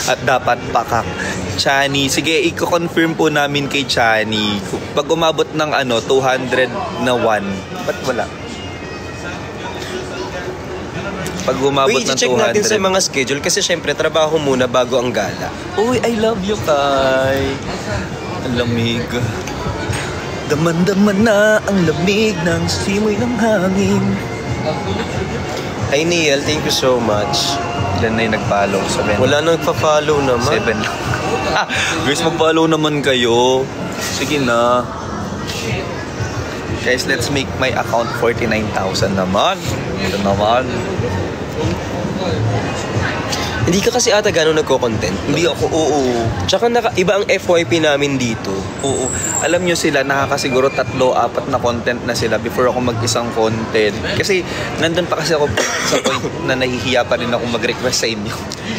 At dapat pakak. Chani, sige, i-confirm po namin kay Chani. Pag umabot ng 200 na 1, ba't wala? Pag umabot ng 200. I-check natin sa mga schedule kasi syempre trabaho muna bago ang gala. Uy, I love you, Kai. Ang lamig. Daman-daman na ang lamig ng simoy ng hangin. Hi Neil, thank you so much. Ilan na yung nag-follow? 7. Wala nang nagpa-follow naman. 7 lang. Guys, mag-follow naman kayo. Sige na. Guys, let's make my account 49,000 naman. Ito naman. Hindi ka kasi ata gano'n nagko-content. Hindi ako, oo. Tsaka iba ang FYP namin dito. Oo. Alam nyo sila, nakakasiguro 3-4 na content na sila before ako mag-isang content. Kasi nandun pa kasi ako sa point na nahihiya pa rin ako mag-request sa inyo.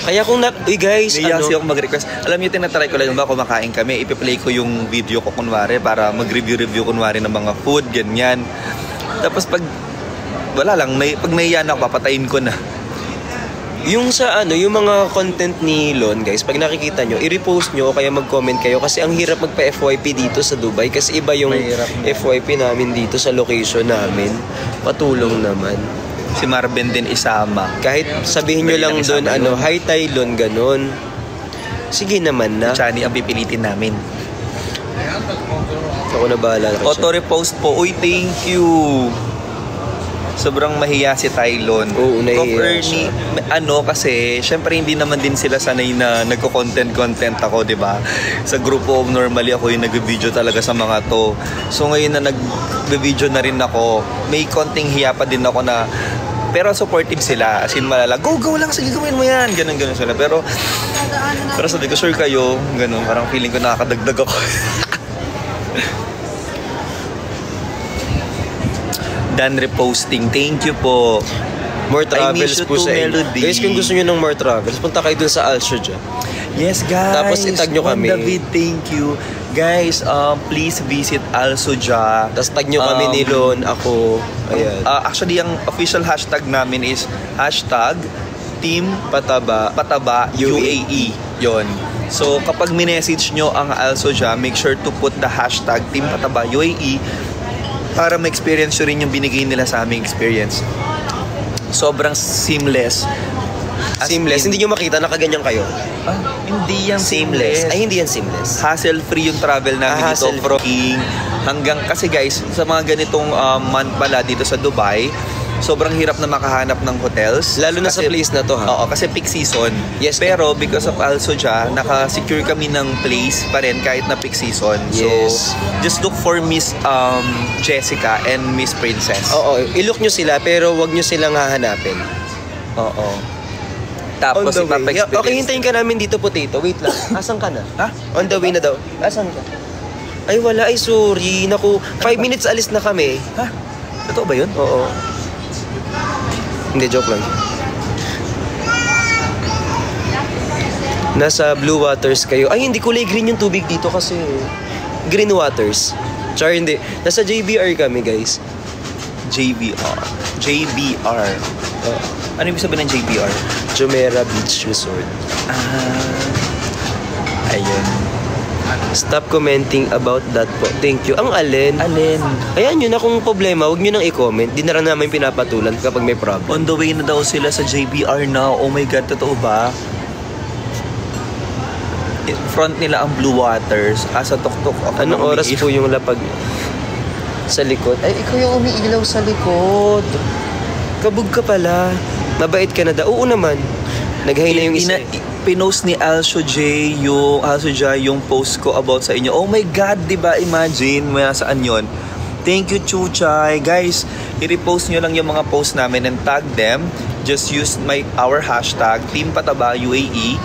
Kaya kung uy guys, nahihiya kasi ako mag-request. Alam nyo, tinatry ko lang ba kumakain kami, ipi-play ko yung video ko kunwari para mag-review kunwari ng mga food, ganyan. Tapos pag wala lang, pag nahihiya na ako, papatayin ko na. Yung sa yung mga content ni Lon, guys, pag nakikita nyo, i-repost nyo o kaya mag-comment kayo kasi ang hirap magpa-FYP dito sa Dubai kasi iba yung FYP namin dito sa location namin. Patulong naman. Si Marvin din isama. Kahit sabihin nyo lang doon, hi Tylon, ganun. Sige naman na. Chani ang pipilitin namin. Ako na bahala na. Auto-repost po. Uy, thank you. Sobrang mahiya si Tylon. Oo, nahihiya siya. Kasi syempre hindi naman din sila sanay na nagko-content ako, 'di ba? Sa grupo normally ako yung nag-video talaga sa mga to. So ngayon na nag-video na rin ako, may konting hiya pa din ako na pero supportive sila. As in malala, go lang, sige gawin mo 'yan. Ganun sila. Pero sabi ko, sure kayo, ganun, parang feeling ko nakakadagdag ako. Dan reposting. Thank you po. More I travels miss you po too, sa inyo. Melody. Guys, kung gusto nyo ng more travels, punta kayo dun sa Alshoja. Yes, guys. Tapos itag nyo kami. David, thank you. Guys, please visit Alshoja. Tapos tag nyo kami ni Lon, ako. Ayan. Actually, ang official hashtag namin is hashtag Team Pataba UAE. Yon. So, kapag minessage nyo ang Alshoja, make sure to put the hashtag Team Pataba UAE para ma-experience nyo rin yung binigay nila sa aming experience. Sobrang seamless. Seamless. Hindi nyo makita, nakaganyan kayo. Hindi yan Seamless. seamless. Ay, hindi yan seamless. Hassle-free yung travel namin dito Hassle-free. from King hanggang, kasi guys, sa mga ganitong month pala dito sa Dubai, sobrang hirap na makahanap ng hotels. Lalo na sa place na to, ha? Oo, kasi peak season. Yes. Pero because of Alshoja, naka-secure kami ng place pa rin kahit na peak season. Yes. So, just look for Miss Jessica and Miss Princess. Oo, i-look nyo sila, pero wag nyo silang hahanapin. Oo. Tapos, On the way. ipapa-experience. Okay, hintayin ka namin dito, Potato. Wait lang. Asan ka na? Ha? On the way na daw. Asan ka? Ay, wala. Ay, sorry. Naku, 5 minutes alis na kami. Ha? Totoo ba yun? Oo. Hindi, joke lang. Nasa Blue Waters kayo. Ay, hindi kulay green yung tubig dito kasi Green Waters. Char, hindi. Nasa JBR kami, guys. JBR. JBR. Ano ibig sabihin ng JBR? Jumeirah Beach Resort. Ayun. Stop commenting about that po. Thank you. Ang alin? Alin? Ayan yun na kung problema, huwag nyo nang i-comment. Di na rin namin pinapatulan kapag may problem. On the way na daw sila sa JBR now. Oh my God, totoo ba? In front nila ang Blue Waters. Sa tuktok ako. Anong oras po yung lapag sa likod? Ay, ikaw yung umiilaw sa likod. Kabog ka pala. Mabait ka na daw. Oo naman. Naghay na yung isa. Pinost ni Alshoja yung post ko about sa inyo. Oh my God, di ba? Imagine, may saan yun. Thank you, Chuchay. Guys, i-repost nyo lang yung mga post namin and tag them. Just use our hashtag, Team Pataba UAE.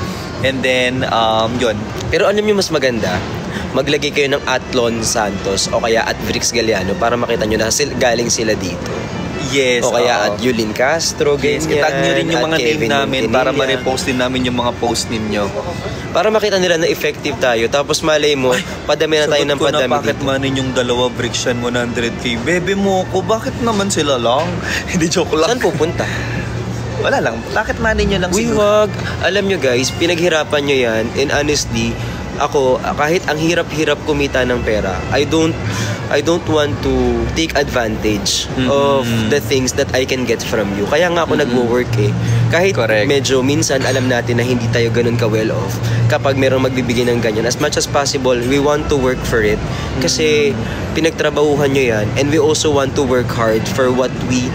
And then, yun. Pero alam nyo mas maganda? Maglagay kayo ng @Lon Santos o kaya @Vrix Galiano para makita nyo na galing sila dito. Yes. O kaya @Yulin Castro, Yes, ganyan. itag nyo rin yung mga name Kevin namin Montenilla. para ma-repost din namin yung mga post ninyo. Para makita nila na effective tayo. Tapos malay mo, padami na tayo ng Sagot ko padami na, bakit dito. manin yung dalawa bricks yan 100k? Bebe mo ko, bakit naman sila lang? Hindi, joke lang. Saan pupunta? Wala lang. Bakit manin nyo lang Uy, wag. Alam nyo guys, pinaghirapan nyo yan. And honestly, ako, kahit ang hirap-hirap kumita ng pera, I don't want to take advantage of the things that I can get from you. Kaya nga ako nagwo-work eh. Kahit Correct. medyo minsan alam natin na hindi tayo ganun ka-well off. Kapag merong magbibigay ng ganyan, as much as possible, we want to work for it. Kasi pinagtrabahuhan nyo yan. And we also want to work hard for what we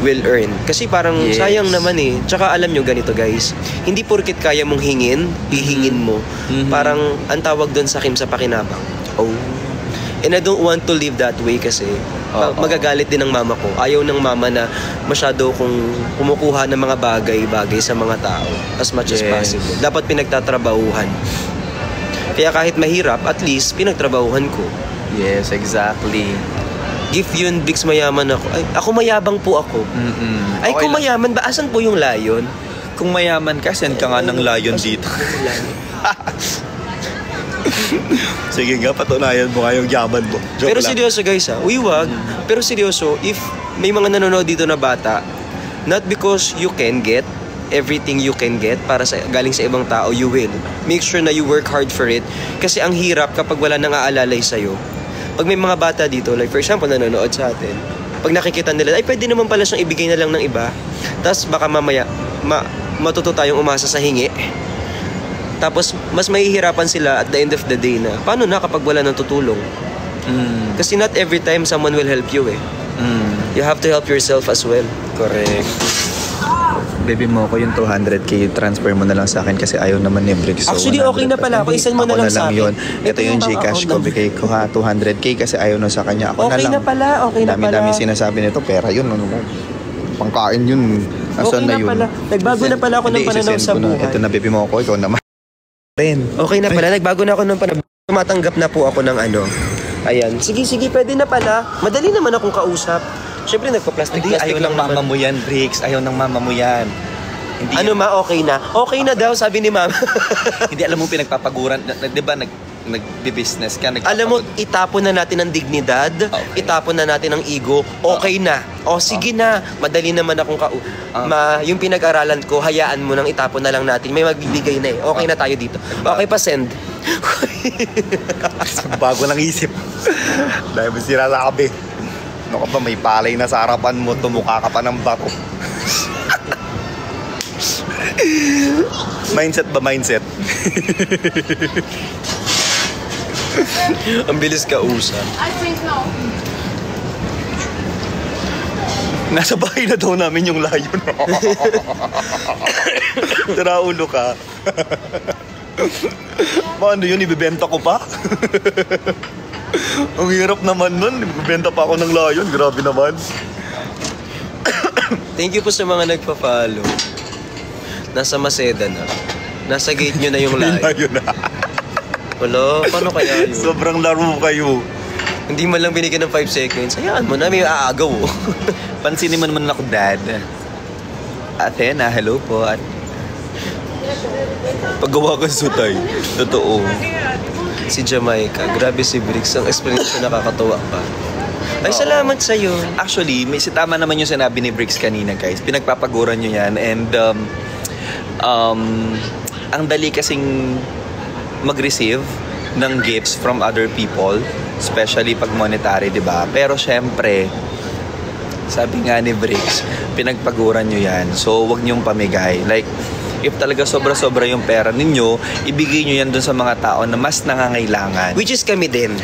will earn. Kasi parang Yes. sayang naman eh. Tsaka alam nyo ganito guys, hindi porkit kaya mong hingin, hihingin mo. Parang ang tawag doon sa Kim sa pakinabang. Oh. And I don't want to live that way kasi magagalit din ng mama ko. Ayaw ng mama na masyado kung kumukuha ng mga bagay-bagay sa mga tao as much as Yes. possible. Dapat pinagtatrabahuhan. Kaya kahit mahirap, at least pinagtrabahuhan ko. Yes, exactly. Gift yun, Bricks, mayaman ako. Ay, ako mayabang po ako. Ay, Okay kung lang. mayaman ba, asan po yung layon? Kung mayaman ka, send ka nga ng layon dito. Sige nga, patunayan mo nga yung yaman mo. Joke Pero lang. seryoso guys ha, uy wag. Pero seryoso, if may mga nanonood dito na bata, not because you can get everything you can get para sa galing sa ibang tao, you will. Make sure na you work hard for it. Kasi ang hirap kapag wala nang aalalay sa'yo. Pag may mga bata dito, like for example, nanonood sa atin, pag nakikita nila, ay pwede naman pala siyang ibigay na lang ng iba. Tapos baka mamaya, matuto tayong umasa sa hingi. Tapos, mas mahihirapan sila at the end of the day na, paano na kapag wala nang tutulong? Kasi not every time someone will help you eh. You have to help yourself as well. Correct. Baby mo ko yung 200k, transfer mo na lang sa akin kasi ayaw naman ni Bricks. So Actually, okay na pala ako. Isan mo na lang sa akin. Yun. Ito Ito yung yung Gcash ko. account Bigay ko ha, 200k kasi ayaw na sa kanya. Ako Okay na lang. na pala, okay na pala. Dami-dami sinasabi nito. Pera yun. Ano ba? Pangkain yun. Asan Okay na na yun? pala. Nagbago na pala ako ng Hindi, pananaw isisend sa ko na. buhay. Ito na, baby mo ko. Ikaw naman. Rin. Okay na pala, nagbago na ako ng pananaw. Tumatanggap na po ako ng ano. Ayan. Sige, pwede na pala. Madali naman akong kausap. Siyempre, Hindi, nagpa-plastic-plastic ayaw lang ng mama naman. mo yan, Bricks. Ayaw ng mama mo yan. Hindi Ano ma, okay na? Okay na daw, sabi ni mama. Hindi alam mo pinagpapaguran, di ba nagbi-business ka, Alam mo, itapon na natin ang dignidad, Okay. itapon na natin ang ego, okay na. O sige na, madali naman akong yung pinag-aralan ko, hayaan mo nang itapon na lang natin. May magbibigay na eh. Okay na tayo dito. Okay pa, send. bago ng isip. Dahil mo sinasabi. Ano ka ba, may palay na sa harapan mo, tumukha ka pa ng bato. Mindset ba mindset? Ang bilis ka usap. I think no. Nasa bahay na daw namin yung layon. Tara, ulo ka. Paano yun? Ibibenta ko pa? Ang hirap naman nun. Ibibenta pa ako ng layon. Grabe naman. Thank you po sa mga nagpa-follow. Nasa Maseda na. Nasa gate nyo na yung live. Layon na. Wala, paano kaya yun? Sobrang laro kayo. Hindi man lang binigyan ng 5 seconds. Hayaan mo na, may aagaw. Pansinin mo naman ako, Dad. Athena, hello po. At paggawa ka sutay. Totoo. Si Jamaica, grabe si Bricks. Ang explanation nakakatawa pa. Ay, salamat sa'yo. Actually, may tama naman yung sinabi ni Bricks kanina, guys. Pinagpapaguran nyo yan. And, ang dali kasing mag-receive ng gifts from other people, especially pag monetary, di ba? Pero syempre, sabi nga ni Bricks, pinagpaguran nyo yan. So, wag nyong pamigay. Like, if talaga sobra-sobra yung pera ninyo, ibigay nyo yan dun sa mga tao na mas nangangailangan. Which is kami din.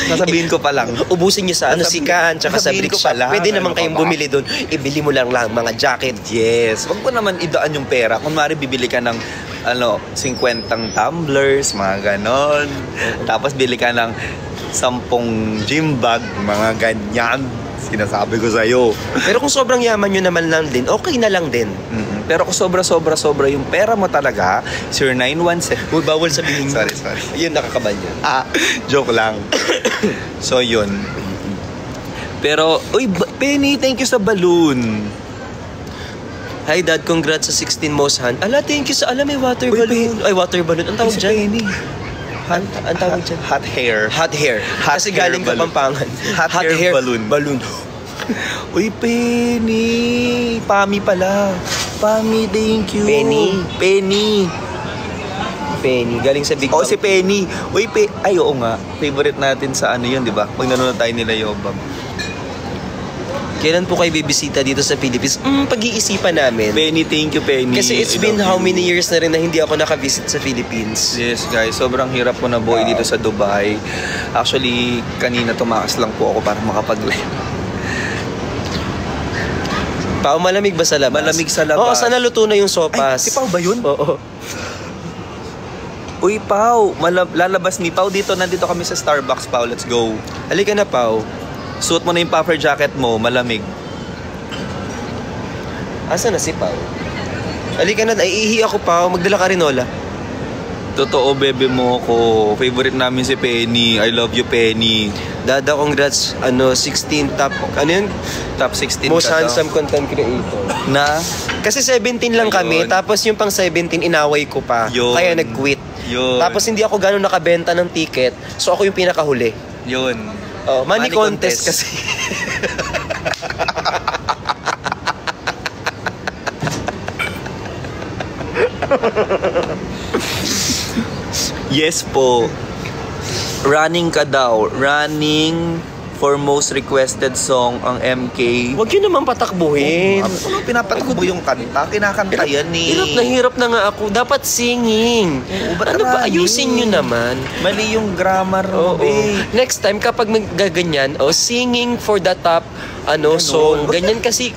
Sasabihin ko pa lang. Ubusin nyo sa sikan, tsaka sa sasabihin Bricks ko pa shop. lang. Pwede naman Ano kayong ka ba? bumili doon. Ibili mo lang mga jacket. Yes. Wag mo naman idaan yung pera. Kung mari bibili ka ng 50 tumblers, mga ganon. Tapos bili ka ng 10 gym bag, mga ganyan. Sinasabi ko sa'yo. Pero kung sobrang yaman nyo naman lang din, okay na lang din. Pero kung sobra yung pera mo talaga, Sir 917. Uy, bawal sabihin. Sorry. Yun, nakakaban yun. Joke lang. So, yun. Pero, uy, Penny, thank you sa balloon. Hi, Dad. Congrats sa 16 most hand. Ala, thank you sa... may water Uy, balloon. Ay, water balloon. Ang tawag Si dyan? Penny. Ang tawag dyan? Hot hair. Hot hair. Hot Kasi hair galing balloon. Kapampangan. Hot hair balloon. Uy, Penny. Pami pala. Pami, thank you. Penny? Penny. Penny. Galing sa Big Oh, Bang. si Penny. Uy, ay, oo nga. Favorite natin sa ano yun, di ba? Pag nanonood tayo nila Yobam. Kailan po kayo bibisita dito sa Philippines? Pag-iisipan namin. Penny, thank you, Penny. Kasi it's I been love how you. many years na rin na hindi ako nakavisit sa Philippines. Yes, guys. Sobrang hirap ko na boy dito sa Dubai. Actually, kanina tumakas lang po ako para makapag-live. Pao, malamig ba sa labas? Malamig sa labas. Oo, sana luto na yung sopas. Ay, si Pao ba yun? Oo. Uy, Pao. Lalabas ni Pao dito. Nandito kami sa Starbucks, Pao. Let's go. Halika na, Pao. Suot mo na yung puffer jacket mo. Malamig. Asa na si Pao? Halika na. Ay, ihi ako, Pao. Magdala ka rinola. Totoo, bebe mo ko. Favorite namin si Penny. I love you, Penny. Dada, congrats. 16 top. Ano yun? Top 16 Most ka daw. handsome content creator. Na? Kasi 17 lang kami. Ayun. Tapos yung pang 17, inaway ko pa. Yun. Kaya nag-quit. Yun. Tapos hindi ako gano'n nakabenta ng ticket. So ako yung pinakahuli. Yun. Oh, money contest kasi. Yes po. Running ka daw. Running for most requested song ang MK. Huwag yun naman patakbuhin. Ano pinapatakbo yung kanta? Kinakanta yan eh. Hirap na nga ako. Dapat singing. Oo, ba't Ano ba? running? Ayusin nyo naman. Mali yung grammar mo, Oo. eh. Next time, kapag magaganyan, singing for the top song. Ganyan kasi,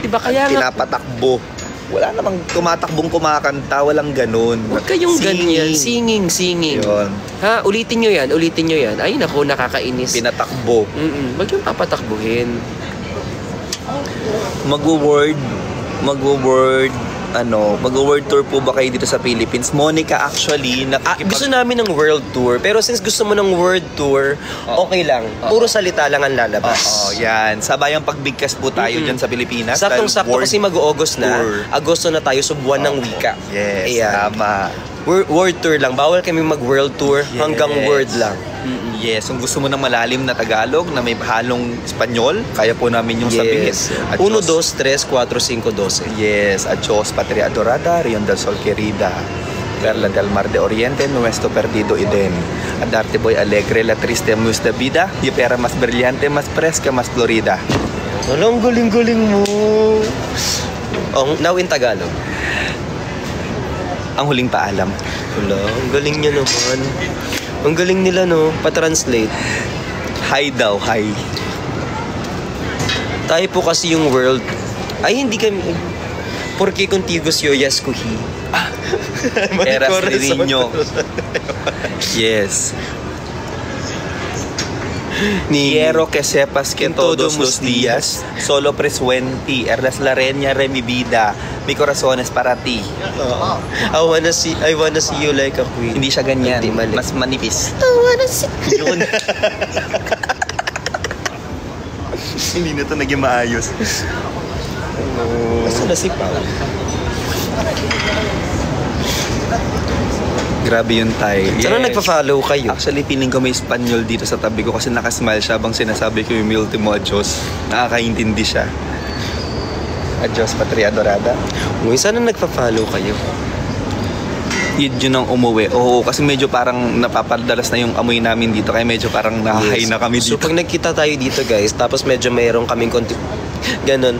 diba kaya nga, Pinapatakbo. Wala namang tumatakbong kumakanta. Walang ganun. huwag kayong ganyan. Singing. Yun. Ha? Ulitin nyo yan. Ay, naku, nakakainis. Pinatakbo. Huwag yung papatakbuhin. Magwo-word mag-world tour po ba kayo dito sa Philippines? Monica, actually, Gusto namin ng world tour, pero since gusto mo ng world tour, okay lang. Puro salita lang ang lalabas. Yan. Sabayang pagbigkas po tayo dyan sa Pilipinas. Saktong-sakto kasi mag-August na. tour. Agosto na tayo, so buwan ng wika. Yes, Ayan. tama. World tour lang. Bawal kami mag-world tour hanggang word lang. Yes, kung gusto mo ng malalim na Tagalog na may halong Espanyol, kaya po namin yung sabihin. Yes. At 1, 2, Diyos- 3, 4, 5, 12. Yes, Adios, Patria Adorada, Rion del Sol Querida, Perla del Mar de Oriente, Nuestro Perdido Eden, Adarte Boy Alegre, La Triste Mus de Vida, Y Pera Mas Brillante, Mas Fresca, Mas Florida. Ang galing-galing mo. Now in Tagalog. Ang huling paalam. Wala, ang galing niya naman. Ang galing nila, no? Pa-translate. Hi daw, hi. Tayo po kasi yung world. Ay, hindi kami... Porque contigo yo yes kuhi. Eras Niño. Yes. Quiero que sepas que todos los días solo presenti eras la reina de mi vida. Mi corazón es para ti. I wanna see you like a queen. Hindi siya ganyan. Hindi mali. Mas manipis. I wanna see. Yun. Hindi na ito naging maayos. Basta na si Pao. Grabe yun tayo. Sana nagpa-follow kayo. Actually, feeling ko may Espanyol dito sa tabi ko kasi nakasmile siya habang sinasabi ko yung ultimo adios. Nakakaintindi siya. Adios, Patria Adorada. Uy, sana nagpa-follow kayo. Yun ang umuwi. Oo, kasi medyo parang napapadalas na yung amoy namin dito. Kaya medyo parang nahahay na kami So dito. pag nagkita tayo dito guys, tapos medyo mayroong kaming ganon,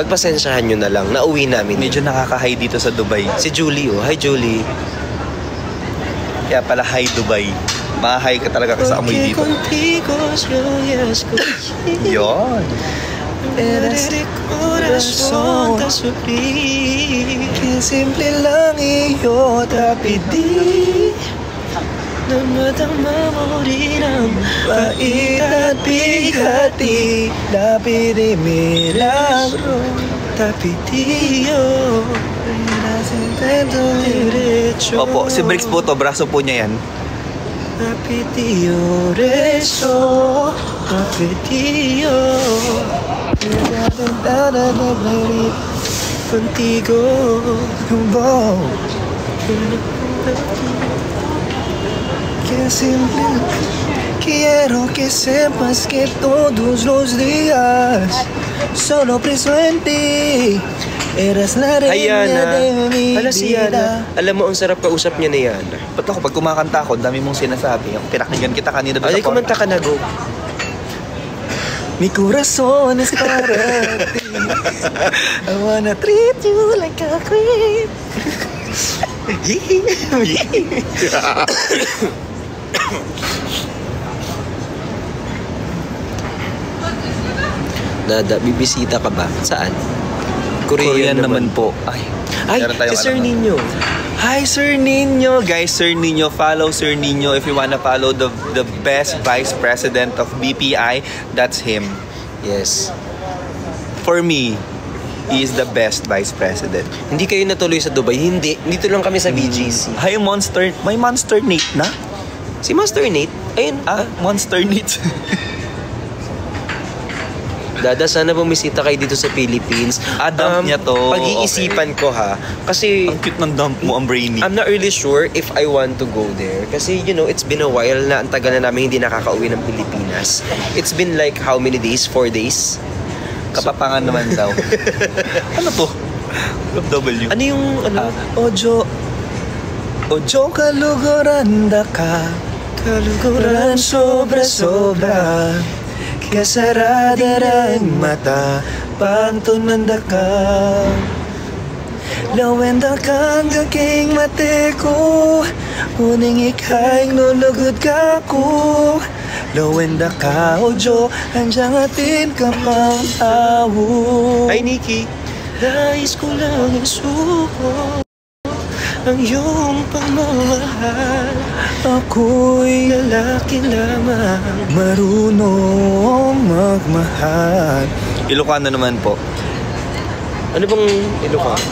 pagpasensyahan nyo na lang, nauwi namin. Medyo nakakahay dito sa Dubai. Si Julie, oh. Hi Julie. Kaya pala hi Dubai. Mahay ka talaga sa amoy dito. Yun. Eres de corazón te sufrí, Que simple lang iyo tapidi. Namatama mo rin ang Pait at bigati, lapidi milagro, tapitiyo. Opo, si Bricks po to, braso po niya yan. Tapitiyo reso, tapitiyo. Contigo. Que simple, quiero que sepas que todos los días solo pienso en ti. Eras la reina de mi Hala si Yana. vida. Alam mo, ang sarap kausap niya ni Yana. Ba't ako, pag kumakanta ako, dami mong sinasabi. Pinakinggan kita kanina doon Ay, sa kumanta ka na, go. Mi corazón es para ti. I wanna treat you like a queen. Nada, bibisita ka ba? Saan? Korean naman po. Ay, meron tayong si Sir alam na. Nino. Hi, Sir Nino. Guys, Sir Nino, follow Sir Nino if you wanna follow the best vice president of BPI. That's him. Yes. For me, he is the best vice president. Hindi kayo natuloy sa Dubai? Hindi. Dito lang kami sa BGC. Hi, Monster. May Monster Nate na? Si Master Nate, ayun. Monster Nate. Dada, sana bumisita kayo dito sa Philippines. Dump niya to. Pag-iisipan ko ha. Kasi Ang cute ng dump mo, ang brainy. I'm not really sure if I want to go there. Kasi, you know, it's been a while na ang tagal na namin hindi nakakauwi ng Pilipinas. It's been like how many days? 4 days? Kapapangan naman daw. Ano to? W. Ano yung, ano? Ojo kaluguran da ka. Kaluguran sobra-sobra. Kasarada ang mata. Pantunanda ka. Lawenda kang gaking mate ko. Uning ikay nulugod ka ko. Lawenda ka, ojo, handyang atin ka pang awo. Hi, Nikki. Nais ko lang isuko ang iyong pagmamahal. Ako'y Lalaki lamang. marunong magmahal. Ilocano naman po. Ano bang Ilocano?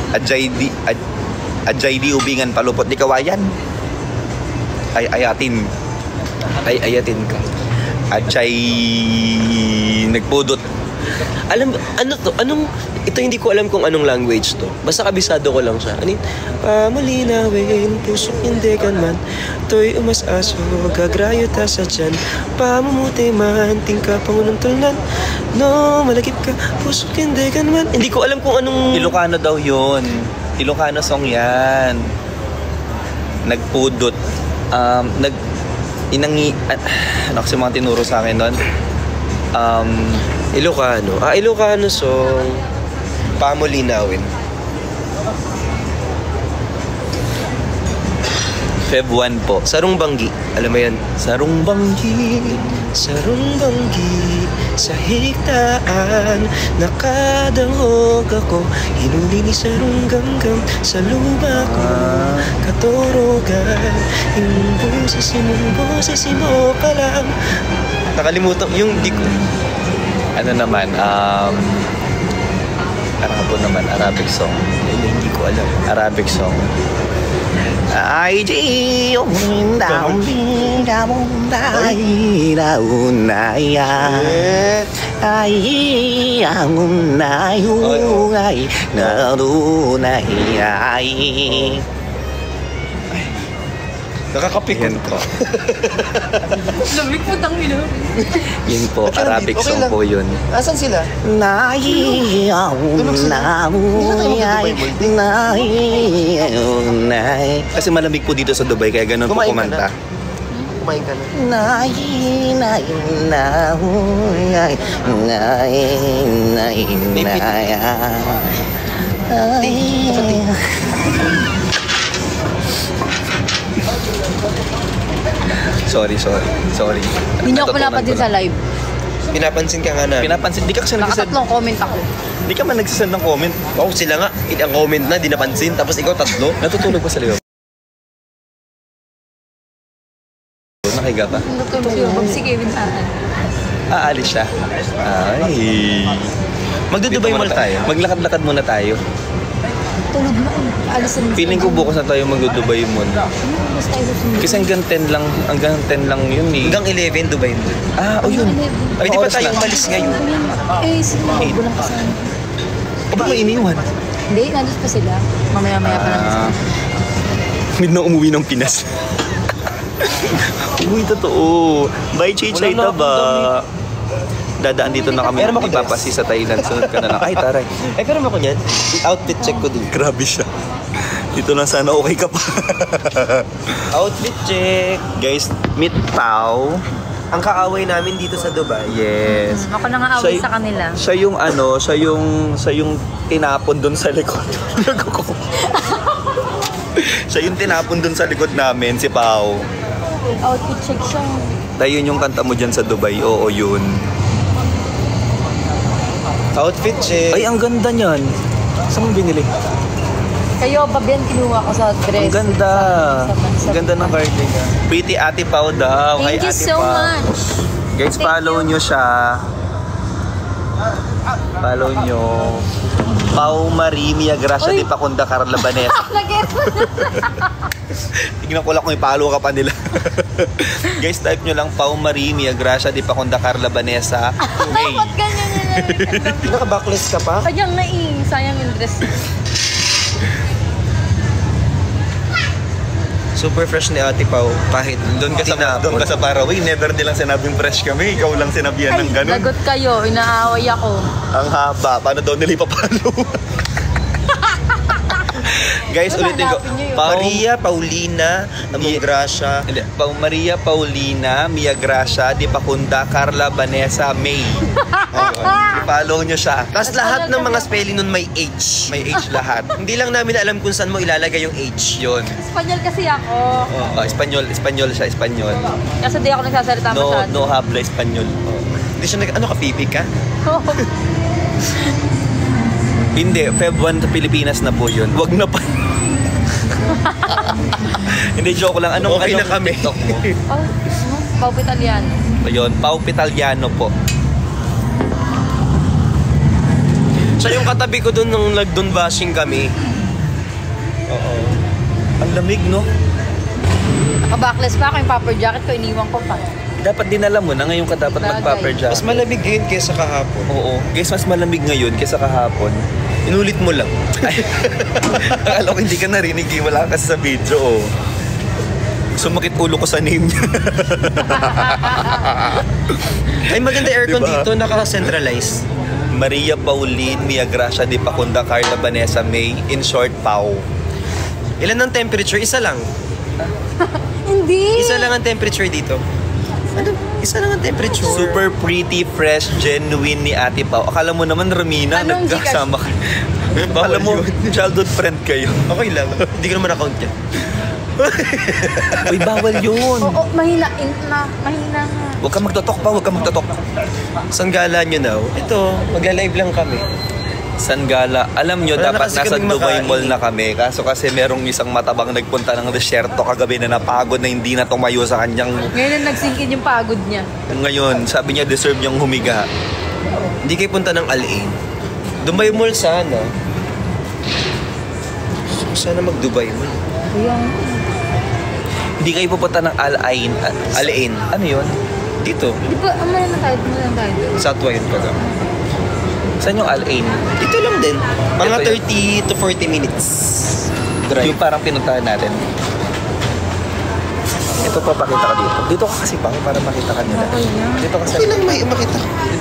Ajay di ubingan palupot di kawayan. Ayatin. Ayatin ka. Ajay nagpudot. Alam, ano to? Ito hindi ko alam kung anong language to. Basta kabisado ko lang siya. Pamulinawin, pusok hindi kan man. To'y umasaso, gagrayo ta sa tiyan. Pamumuti man, tingka pangunang tulnan. No, malagip ka, pusok hindi kan man. Hindi ko alam kung anong... Ilocano daw yun. Ilocano song yan. Nagpudot. Ano kasi mga tinuro sa akin doon? Ilocano. Ilocano song. Pamulinawin. Feb 1 po. Sarong Banggi. Alam mo yan? Sarong Banggi. Sarong Banggi. Sa higtaan. Nakadangog ako. Hinuli ni Sarong Gamgam. Sa luba ko. Katorogan. Yung boses mo pa lang. Nakalimutan. Yung di ko. Ano naman? Arabo naman. Arabic song. Hindi ko alam. Arabic song. Ay di down Nakakapikon ko. Lamig po tang ino. Yun po, Arabic song po yun. Asan sila? Kasi malamig po dito sa Dubai, kaya ganun po kumanta. Kumain ka na. Sorry. Hindi niyo ako pinapansin sa live. Pinapansin ka nga na. Pinapansin, di ka kasi nagsisend. Nakatatlong comment ako. Di ka man nagsisend ng comment. Wow, sila nga. Ang comment na, di napansin. Tapos ikaw tatlo. Natutulog pa sa loob. Nakahiga pa. Natulog siya. Sige, bintaan. Aalis siya. Ay. Magdudubay mall tayo. Maglakad-lakad muna tayo. Tulog na. Alisin mo. Feeling ko bukas na tayo mag-Dubai muna. Basta tayo susunod. Kasi hanggang 10 lang yun eh. Hanggang 11, Dubai mall. Oh yun. Ay, di ba tayo umalis ngayon? Eh, sinunod ko lang kasama. O ba may iniwan? Hindi, nandun pa sila. Mamaya-maya pa lang sila. Hindi na umuwi ng Pinas. Uy, totoo. Bye, Chichay Wala na ba? akong Dadaan dito na kami. Meron ba ako Ipapasi sa Thailand. Sunod ka na lang. Ay, taray. Ay, pero ako niyan. Outfit check ko din. Grabe siya. Dito lang sana okay ka pa. Outfit check. Guys, meet Pao. Ang kaaway namin dito sa Dubai. Yes. Ako na nga away sa kanila. Siya yung tinapon doon sa likod. Siya yung tinapon doon sa likod namin, si Pao. Outfit check siya. Tayo yung kanta mo dyan sa Dubai. Oo, yun. Outfit check. Ay, ang ganda niyan. Saan mo binili? Kayo, Babian, kinuha ko sa dress. Ang ganda. Sa Ang ganda ng cardigan. Pretty Ate Pao daw. Thank Hi, you Ate so Pao. much. Guys, follow nyo siya. Follow nyo. Pao Marie Mia Gracia Uy. de Pacunda Carla Vanessa. Tignan ko lang kung i-follow ka pa nila. Guys, type nyo lang Pao Marie Mia Gracia de Pacunda Carla Vanessa. May. Ba't ganyan yun? Naka-backless ka pa? Kanyang naing. Sayang yung dress. Super fresh ni Ate Pao. Kahit Doon ka sa Paraguay, never nilang sinabing fresh kami. Ikaw lang sinabihan ng ganun. Lagot kayo. Inaaway ako. Ang haba. Paano daw nila ipapalo? Guys, ulitin ko. Hanapin niyo yun. Maria Paulina Among Gracia. Hindi. Maria Paulina, Mia Gracia, Di Pacunda, Carla Vanessa, May. I-follow nyo siya. Tapos lahat ng mga spelling nun may H. May age lahat. Hindi lang namin alam kung saan mo ilalagay yung H. Yun. Espanyol kasi ako. Espanyol siya, Espanyol. Kasi di ako nagsasalita masyado. No habla Espanyol. Hindi siya ano ka, pipig ka? Hindi, Feb 1 sa Pilipinas na po yun. Wag na pa. Hindi, joke lang. Okay na kami. TikTok mo? Pau Italiano. Ayun, Pau Italiano po. Siya yung katabi ko doon nung nag-doon bashing kami. Oo. Ang lamig, no? Naka-backless pa ako, yung popper jacket ko, iniwan ko pa. Dapat din alam mo na ngayon ka dapat Bagay. mag-popper jacket. Mas malamig ngayon kaysa kahapon. Oo. Guys, mas malamig ngayon kaysa kahapon. Inulit mo lang. Akala ko hindi ka narinig, wala ka kasi sa video. Oh. Sumakit ulo ko sa name niya. Ay, maganda aircon Diba? dito, naka-centralized. Maria Pauline, Mia Gracia Di Pacunda, Carla Vanessa May, in short, Pau. Ilan ang temperature? Isa lang. Hindi! Isa lang ang temperature dito. Ano? Isa lang ang temperature. Super pretty, fresh, genuine ni Ate Pau. Akala mo naman, Ramina, Anong nagkasama ka. Akala mo, childhood friend kayo. Okay lang. Hindi ko naman account yan. Uy, bawal yun. Oo, mahina na. Huwag ka magtotok pa, huwag ka magtotok. Saan gala nyo now? Ito, magla-live lang kami. San Gala? Alam nyo, Wala na dapat kasi nasa kaming Dubai makain. Mall na kami. Kaso kasi merong isang matabang nagpunta ng desierto kagabi na napagod na hindi na tumayo sa kanyang... Ngayon na nagsinkin yung pagod niya. Ngayon, sabi niya deserve niyang humiga. Hindi kayo punta ng Al-Ain. Dubai Mall sana. Sana mag-Dubai Mall. Yung... Hindi kayo pupunta ng Al-Ain. Al-Ain. Ano yun? Dito. Di ba, ano na tayo doon? Satwa yun ka. Saan yung Al-Ain? Dito lang din. Mga Ito yun. 30 to 40 minutes. Drive. Yung parang pinuntahan natin. Ito papakita ka dito. Dito ka kasi pa para makita ka nila. Okay yan. Dito ka sa Okay lang, may makita.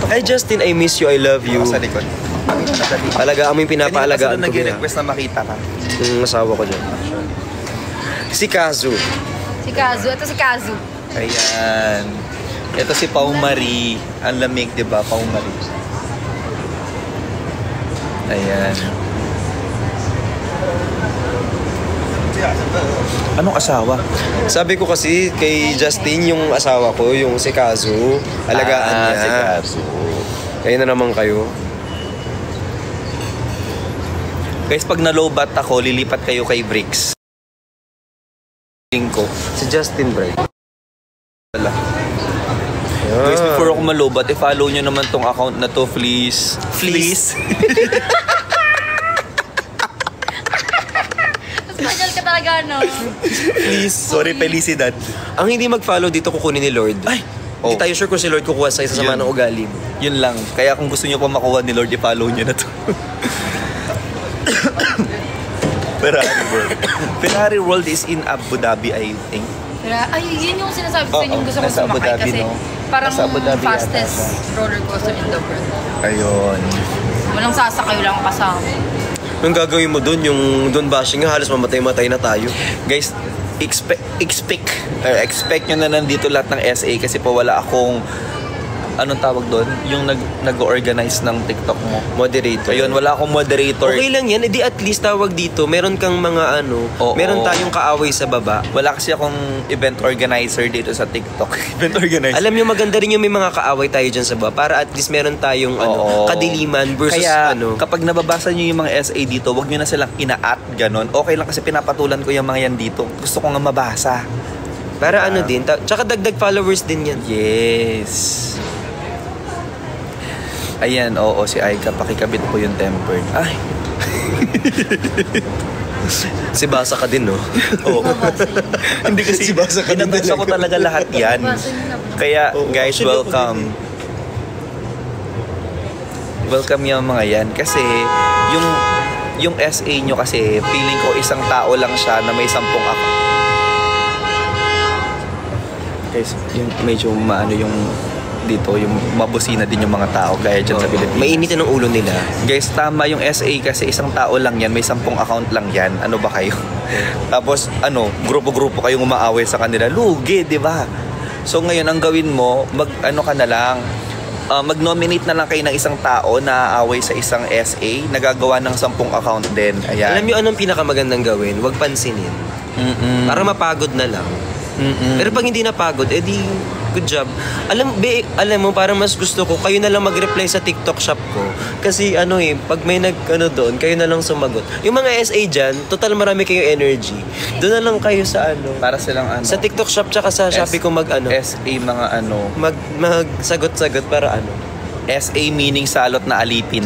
Hi Justin, I miss you, I love you. Dito ka sa likod. Makita ka dali. Alagaan mo yung pinapaalagaan Kanina ko. pa sila nag-request na makita ka. Yung asawa ko dyan. Si Kazu. Si Kazu. Ito si Kazu. Ayan. Ito si Pau Marie. Ang lamig, di ba? Pau Marie. Ayan. Anong asawa? Sabi ko kasi kay Justin, yung asawa ko, yung si Kazu, alagaan niya. Si Kazu. Kayo na naman kayo. Guys, pag nalobat ako, lilipat kayo kay Bricks. Ko. Si Justin, bro. Wala. Guys, before ako malobat, i-follow nyo naman tong account na to, please. Please. Espanyol ka talaga, no? Please. Sorry, felicidad. Ang hindi mag-follow dito, kukunin ni Lord. Ay! Hindi tayo sure kung si Lord kukuha sa isa sa Yun. mga ng ugali mo. Yun lang. Kaya kung gusto nyo pa makuha ni Lord, i-follow nyo na to. Ferrari World. Ferrari World is in Abu Dhabi, I think. Ay, yun yung sinasabi ko sa inyo, Oo, gusto ko nasa Abu sumakay Dhabi, kasi no? parang Nasa Abu Dhabi fastest yata roller coaster in the world. Ayun. Walang sasakay, lang kasama. Yung gagawin mo dun, yung dun bashing nga, halos mamatay-matay na tayo. Guys, expect nyo na nandito lahat ng SA kasi po wala akong anong tawag doon? Yung nag-organize ng TikTok mo. Moderator. Ayun, wala akong moderator. Okay lang yan, edi at least tawag dito, meron kang mga ano, Oo. meron tayong kaaway sa baba. Wala kasi akong event organizer dito sa TikTok. Event organizer. Alam nyo, maganda rin yung may mga kaaway tayo dyan sa baba para at least meron tayong Oo. kadiliman versus Kaya, ano. kapag nababasa nyo yung mga SA dito, wag nyo na silang ina-at ganon. Okay lang kasi pinapatulan ko yung mga yan dito. Gusto ko nga mabasa. Para ano din, tsaka dagdag followers din yan. Yes. Ayan, oo, si Aika, pakikabit po yung tempered. Ay, Si Basa ka din, no? oo. Hindi kasi, binabasa ko talaga lahat yan. Kaya, guys, welcome. Welcome yung mga yan. Kasi, yung SA nyo kasi, feeling ko isang tao lang siya na may 10 account. Guys, yung medyo maano yung dito, yung mabusina din yung mga tao gaya dyan sa Pilipinas. Mainitin ang ulo nila. Guys, tama yung SA kasi isang tao lang yan, may 10 account lang yan. Ano ba kayo? Tapos, grupo-grupo kayong umaaway sa kanila. Lugi, di ba? So, ngayon, ang gawin mo, mag-nominate na lang kayo ng isang tao na aaway sa isang SA, nagagawa ng 10 account din. Ayan. Alam nyo anong pinakamagandang gawin? Huwag pansinin. Para mapagod na lang. Pero pag hindi napagod, edi good job. Alam mo, parang mas gusto ko, kayo na lang mag-reply sa TikTok shop ko. Kasi pag may doon, kayo na lang sumagot. Yung mga SA dyan, total marami kayong energy. Doon na lang kayo sa Para silang sa TikTok shop tsaka sa Shopee ko SA mga magsagot-sagot para SA meaning salot na alipin.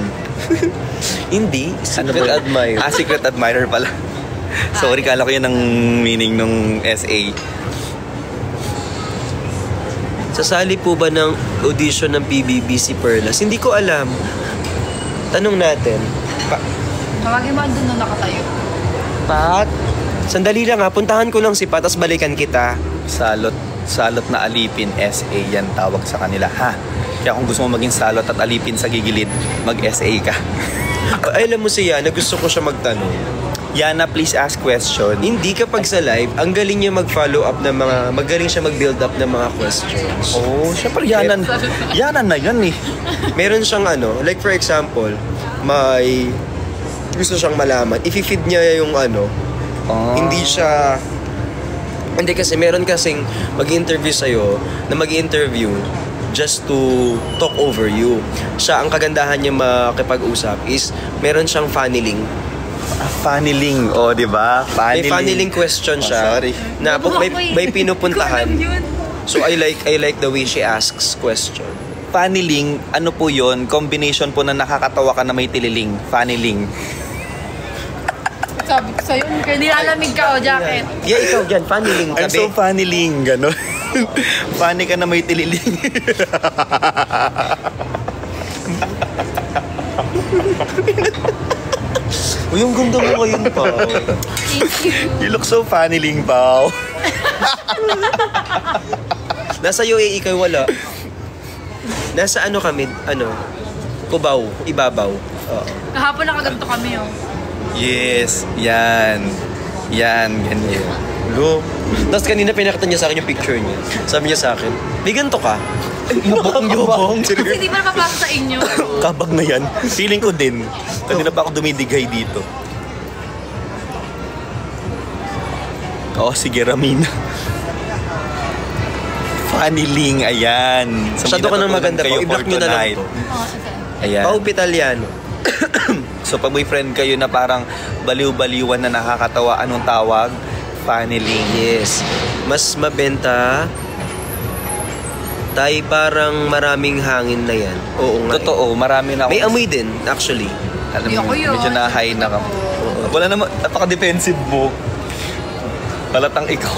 Hindi. Ano Secret ba yun? admirer. Secret admirer pala. Sorry, kala ko yun ang meaning nung SA. Sasali po ba ng audition ng PBB si Perlas? Hindi ko alam. Tanong natin. Tawagin mo doon na nakatayo. Pat? Sandali lang ha. Puntahan ko lang si Pat, tapos balikan kita. Salot na alipin, SA yan tawag sa kanila, ha? Kaya kung gusto mo maging salot at alipin sa gigilid, mag-SA ka. Ay, alam mo siya, gusto ko siya magtanong. Yana, please ask question. Hindi kapag sa live, ang galing niya mag-follow up ng mga, magaling siya mag-build up ng mga questions. Oh, syempre Yana na yan eh. Meron siyang like for example, may gusto siyang malaman. If-feed niya yung hindi siya, hindi kasi meron kasing mag-interview sa'yo na mag-interview just to talk over you. Siya, ang kagandahan niya makipag-usap is meron siyang funneling. Funneling, di ba? May funneling question siya sorry. na may pinupuntahan. So I like the way she asks question. Funneling, ano po yun? Combination po na nakakatawa ka na may tililing. Funneling. Sabi ko sa'yo, nilalamig ka o jacket. Yeah, ikaw dyan, funneling I'm tabi. so funneling, gano'n. Funny ka na may tililing. Uy, yung ganda mo ngayon pa. Thank you. You look so funneling, Pao. Nasa UAE kayo wala. Nasa kami, Cubao, Ibabaw. Kahapon nakaganto kami Yes, yan. Yan, ganyan. Lo. Tapos kanina pinakita niya sa akin yung picture niya. Sabi niya sa akin, may ganito ka? Yabong. Kasi di ba napapasa sa inyo? Kabag na yan. Feeling ko din. Kanina pa ako dumidigay dito. Sige, Ramina. Funneling, ayan. Masyado ka nang maganda pa. I-block nyo na lang ito. Ayan. Pao Pitaliano. So pag may friend kayo na parang baliw-baliwan na nakakatawa, anong tawag? Funneling. Yes. Mas mabenta. Tay, parang maraming hangin na yan. Oo nga. Totoo, marami na ako. May amoy din, actually. Alam Hindi mo, ako yun. medyo na-high na ka. Wala naman, napaka-defensive mo. Palatang ikaw.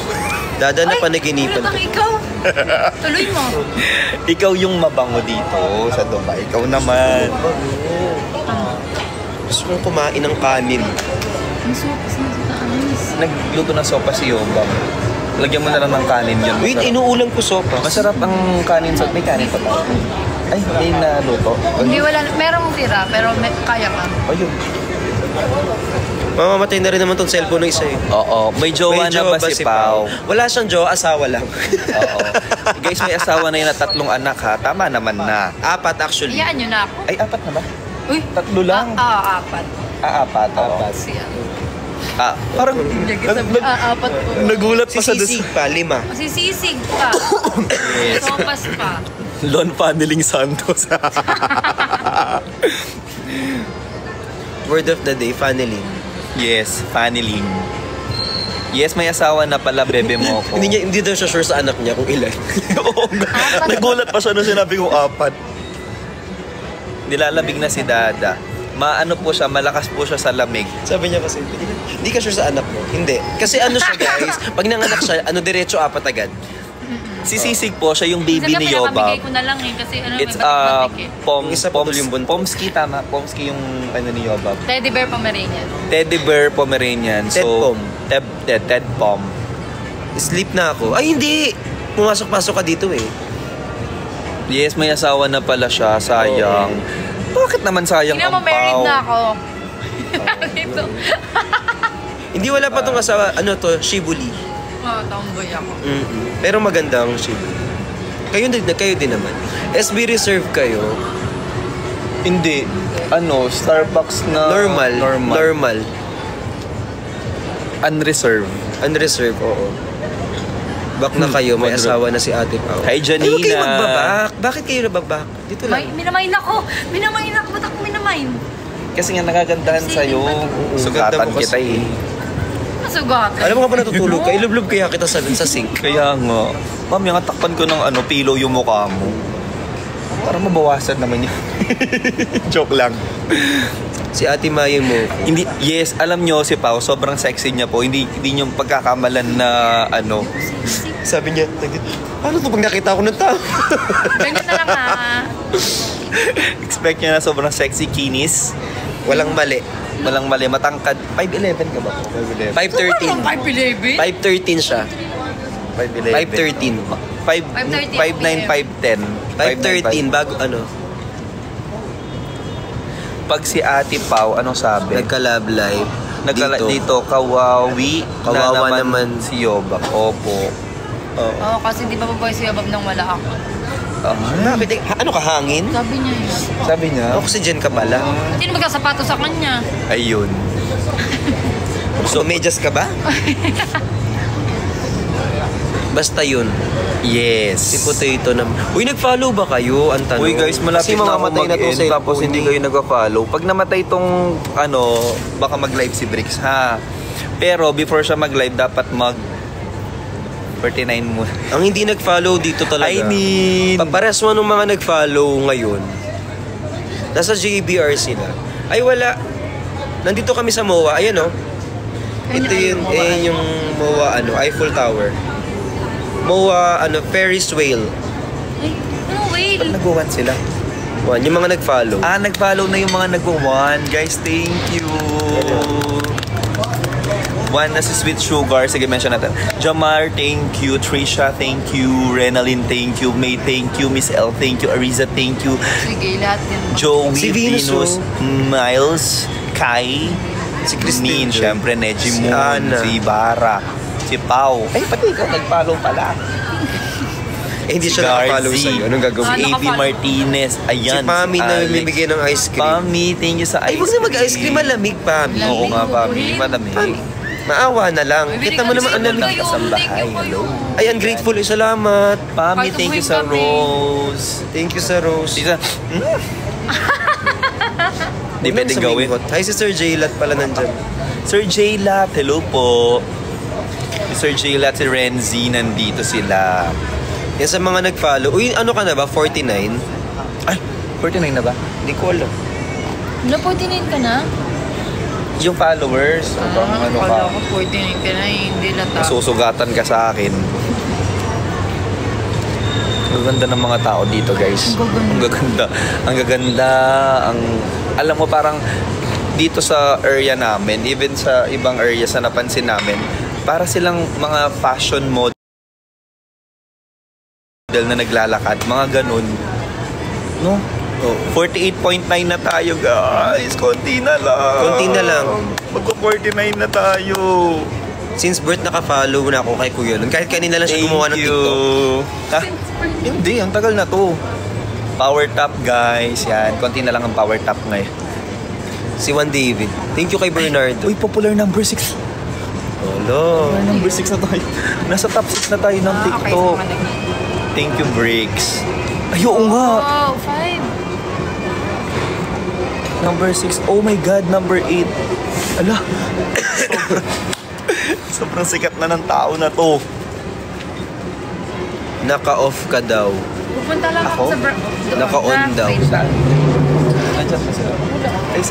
Dada na panaginipan Ay, ko. ikaw. Tuloy mo. Ikaw yung mabango dito sa Dubai. Ikaw naman. Gusto kong kumain ng kanin. Ang sopas na sa taas. Nagluto ng sopa si Yobam. Lagyan mo na lang ng kanin yun. Wait, inuulam ko sopa. Masarap ang kanin sa... May kanin pa ba? Ay, may naluto. Hindi wala, merong tira, pero kaya ka. Ayun. Mamamatay na rin naman tong cellphone ng isa eh. Oo. May jowa na ba si Pao? Wala siyang jowa, asawa lang. Oo. Guys, may asawa na yun na 3 anak ha. Tama naman na. 4 actually. Iyaan nyo na ako. Ay, 4 na ba? Uy. 3 lang. 4. 4. Oo. Siya. Parang... Apat po. Nagulat Si pa sa... Sisig pa, 5. Sisisig pa. Sopas pa. Lon Funneling Santos. Word of the day, funneling. Yes, funneling. Yes, may asawa na pala, bebe mo ko. Hindi daw siya sure sa anak niya kung ilan. Oo, nagulat pa siya nung sinabi kong 4. Nilalamig na si Dada. Maano po siya, malakas po siya sa lamig. Sabi niya kasi, hindi ka sure sa anak mo. Hindi. Kasi siya guys, pag nanganak siya, diretso 4 agad. Si Sisig po, siya yung baby ni Yobab. Pinapamigay ko na lang kasi It's may batik-batik Isa pa yung buntot. Pomsky, tama. Pomsky yung ni Yobab. Teddy bear Pomeranian. Teddy Bear Pomeranian. Ted Pom. Ted Pom. Sleep na ako. Ay, hindi! Pumasok-pasok ka dito eh. Yes, may asawa na pala siya. Sayang. Bakit naman sayang Tingnan mo, ang married Pao? na ako. Ito. Hindi wala pa tong asawa, Shibuli. Tomboy ako. Pero maganda ang Shibuli. Kayo din naman. SB Reserve kayo. Hindi. Starbucks na... Normal. Unreserved. Unreserved, oo. Back na kayo, may asawa na si Ate Pao. Hi, Janina. Ayaw kayo magbabak. Bakit kayo nababak? Dito lang. Minamain ako. Ba't ako minamain? Kasi nga nagagandahan sa'yo. Sugatan Ganda mo kita kasi. Masugat. Alam mo ka pa natutulog ka, ilublob kaya kita sa sink. Kaya nga. Ma'am, yung takpan ko ng pillow yung mukha mo. Para mabawasan naman yun. Joke lang. Si Ate Maya mo. Hindi, yes, alam nyo si Pao, sobrang sexy niya po. Hindi nyo pagkakamalan na ano. Sabi niya, ano to pag nakita ko ng tao? Ganyan na lang Expect niya na sobrang sexy, kinis. Walang mali. Walang mali, matangkad. 5'11 ka ba? 5'13. 5'11? 5'13 siya. 5'11. 5'13. 5'9", 5'10". 5'13 bago ano. Pag si Ate Pao, anong sabi? Nagka-love live. Dito, kawawi Kawawa na naman. si Yobak. Opo. Oo, kasi di ba po si Abab nang wala ako? Bakit? Ano ka, hangin? Sabi niya yun. Sabi niya? Oxygen ka pala. Sino magkasapato sa kanya? Ayun. So, medyas ka ba? Basta yun. Yes. Si Potato naman. Uy, nag-follow ba kayo? Ang tanong. Uy guys, malapit Kasi na ako mamamatay na to mag-end, sa tapos hindi kayo nag-follow. Pag namatay tong ano, baka mag-live si Bricks ha. Pero before siya mag-live, dapat mag 49 mo. Ang hindi nag-follow dito talaga. I mean, Papares mo nung mga nag-follow ngayon. Nasa JBR sila. Ay, wala. Nandito kami sa MOA. Ayan, oh. Ito yun, yung MOA, Eiffel Tower. MOA, Ferris wheel. Ay, ano, wait. nag-1 sila. Yung mga nag-follow. Nag-follow na yung mga nag-1. Guys, thank you. One na si Sweet Sugar. Sige, mention natin. Jamar, thank you. Trisha, thank you. Renalyn, thank you. May, thank you. Miss L, thank you. Ariza, thank you. Sige, lahat yan. Joey, Si Venus, Venus, Miles, Kai, Si Christine, syempre, Neji si Moon, Ana. si Bara, si Pau. Ay, pati ikaw nag-follow pala. Hindi Si siya nakapollow Garzi. sa'yo. Anong gagawin? Si Ano AP Martinez. Ayan. Si Pami na Alex. bibigyan ng ice cream. Pami, thank you sa ice Ay, huwag na mag-ice cream. Malamig, Pami. Oo nga, Pami. Bubuhin. Malamig. Maawa na lang. Kita mo naman ang lamig. ka sa bahay. Hello. Ay, ungrateful. Salamat. Pami, Kahit thank you umuwi sa kami. Rose. Thank you sa Rose. Isa. Di Huwag pwedeng nang gawin. sumingkot. Hi, si Sir Jaylat pala nandyan. Sir J-Lat, hello po. Si Sir J-Lat, si Renzi, nandito sila. Yan sa mga nag-follow. Uy, ano ka na ba? 49? Ay, 49 na ba? Hindi ko alam. Wala, 49 ka na? Yung followers. Sobrang ano ka. Kala ko 49 ka na, hindi lata. Susugatan ka sa akin. Ang ganda ng mga tao dito, guys. Ang gaganda. Ang gaganda. Alam mo, parang dito sa area namin, even sa ibang areas na napansin namin, para silang mga fashion model na naglalakad. Mga ganun. No? Oh, 48.9 na tayo, guys. Konti na lang. Konti na lang. Magko-49 na tayo. Since birth, naka-follow na ako kay Kuya Lon. Kahit kanina lang siya gumawa ng Thank you. TikTok. Ha? Hindi, ang tagal na to. Power top, guys. Yan, konti na lang ang power top ngayon. Si Juan David. Thank you kay Bernardo. Uy, popular number 6. Hello. Number 6 na tayo. Nasa top 6 na tayo ng Okay, TikTok. sa mga Thank you, Bricks. Ay, oo nga. Wow, 5. Number 6. Oh my God, number 8. Ala. Sobrang sikat na ng tao na to. Naka-off ka daw. Pupunta lang ako Ako? sa Naka-on daw. Nandiyan na sila.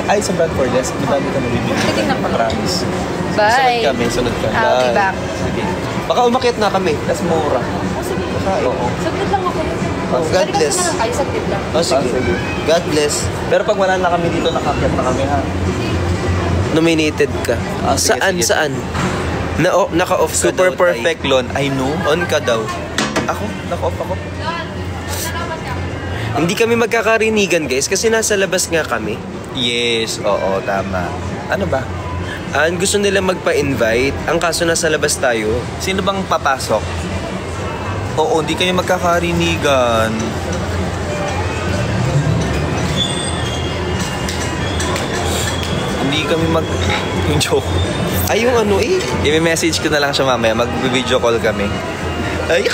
Ay, sa Bradford. Yes, madami ka nabibili. Titignan ko. Promise. Bye. Sunod ka. I'll be Bye. back. Sige. Baka umakyat na kami. That's mura. Oh, sige. Oo. Saglit lang ako. Oh, God bless. Balikan ko na lang kayo, saglit lang. Oh, sige. sige. God bless. Pero pag wala na kami dito, nakakyat na kami ha. Nominated ka. Sige, Saan? sige. Saan? Naka-off ka Super daw, perfect Lon. I know. Tay. On ka daw. Ako? Naka-off ako. Hindi kami magkakarinigan, guys, kasi nasa labas nga kami. Yes, oo, tama. Ano ba? Gusto nila magpa-invite. Ang kaso nasa labas tayo. Sino bang papasok? Oo, hindi kayo magkakarinigan. Hindi kami yung joke. Ay, yung ano eh. I-message ko na lang siya mamaya. Mag-video call kami. Ay,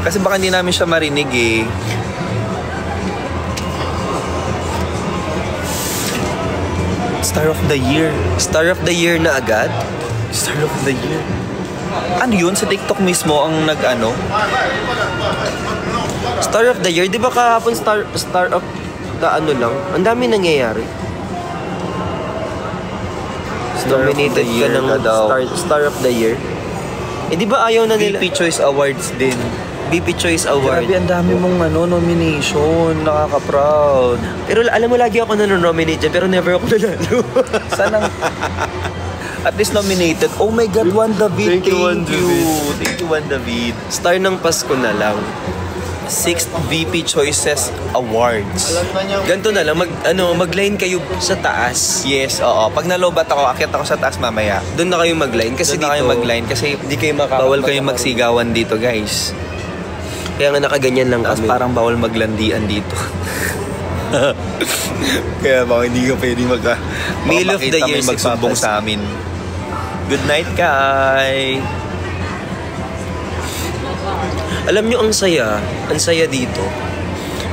Kasi baka hindi namin siya marinig eh. Star of the Year. Star of the Year na agad? Star of the Year. Ano yun? Sa TikTok mismo ang nag-ano? Star of the Year? Di ba kahapon Star of ano lang, ang dami nangyayari. Nominated ka ng Star of the Year. Eh di ba ayaw na nila? BP Choice Awards din. BP Choice Award. Grabe, ang dami mong nomination. Nakaka-proud. Pero alam mo, lagi ako nanonominate dyan, pero never ako nanalo. Sanang at least nominated. Oh my God, Juan David. Thank you, Juan David. Thank you, Juan David. Star ng Pasko na lang. 6th VP Choices Awards. Ganto na lang, mag-line kayo sa taas. Yes, oo. Pag nalobat ako, akyat ako sa taas mamaya. Doon na kayo mag-line kasi Doon na kayo mag-line kasi hindi kayo bawal kayong magsigawan dito, guys. Kaya nga nakaganyan lang Tapos kami. parang bawal maglandian dito. Kaya baka hindi ka pwede Meal of the Year magsumbong sa amin. Good night, Kai. Alam nyo, ang saya dito.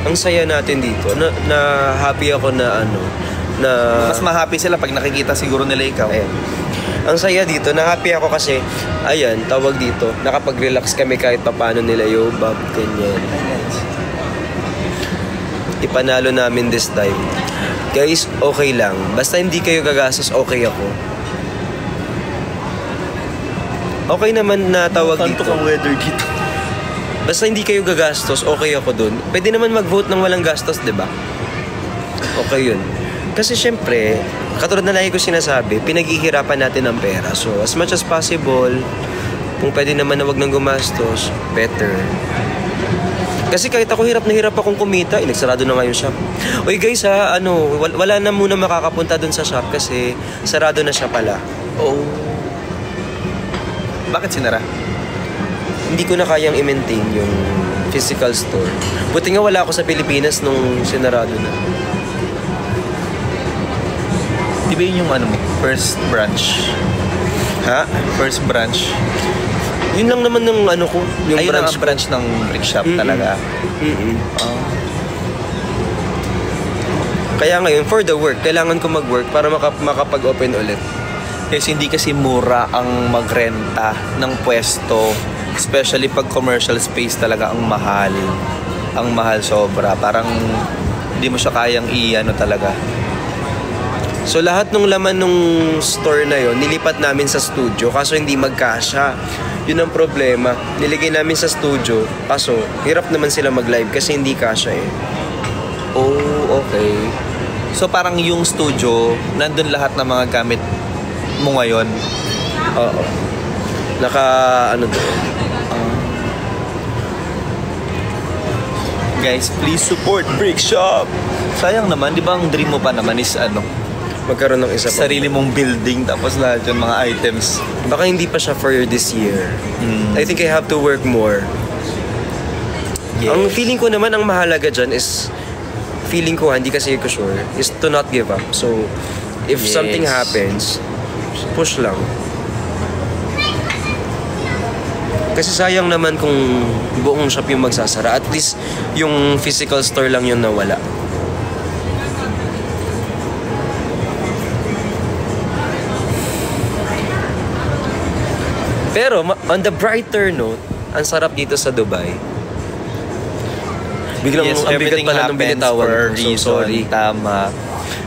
Ang saya natin dito. Na happy ako na Mas ma-happy sila pag nakikita siguro nila ikaw. Ayan. Ang saya dito, na happy ako kasi, ayan, tawag dito, nakapag-relax kami kahit papaano nila, yo, Bob, ganyan. Ipanalo namin this time. Guys, okay lang. Basta hindi kayo gagastos, okay ako. Okay naman na tawag dito. Kanto kang weather dito. Basta hindi kayo gagastos, okay ako dun. Pwede naman mag-vote ng walang gastos, di ba? Okay yun. Kasi syempre, katulad na lagi ko sinasabi, pinag-ihirapan natin ang pera. So, as much as possible, kung pwede naman na wag nang gumastos, better. Kasi kahit ako hirap na hirap akong kumita, nagsarado na nga yung shop. Uy guys ha, wala na muna makakapunta dun sa shop kasi sarado na siya pala. Oh. Bakit sinara? Hindi ko na kayang i-maintain yung physical store. Buti nga wala ako sa Pilipinas nung sinarado na. Di ba yun yung first branch? Ha? First branch? Yun lang naman ng ko. Yung ayun ang branch ng brick shop talaga. Kaya ngayon, for the work, kailangan ko mag-work para makapag-open ulit. Hindi kasi mura ang magrenta ng pwesto. Especially pag commercial space talaga ang mahal. Ang mahal sobra. Parang hindi mo siya kayang talaga. So lahat ng laman ng store na yon nilipat namin sa studio kaso hindi magkasya. Yun ang problema. Niligay namin sa studio kaso hirap naman sila mag-live kasi hindi kasya eh. Oh, okay. So parang yung studio, nandun lahat ng mga gamit mo ngayon? Oo. Doon. Guys, please support Brick Shop. Sayang naman, di ba ang dream mo pa naman is magkaroon ng isa pa. Sarili mong building tapos lahat yung mga items. Baka hindi pa siya for this year. I think I have to work more. Yes. Ang feeling ko naman, ang mahalaga dyan is, feeling ko, hindi kasi ko sure, is to not give up. So, if something happens, push lang. Kasi sayang naman kung buong shop yung magsasara. At least, yung physical store lang yung nawala. Pero, on the brighter note, ang sarap dito sa Dubai. Biglang ang bigat pala ng binitawan. So, sorry. Tama.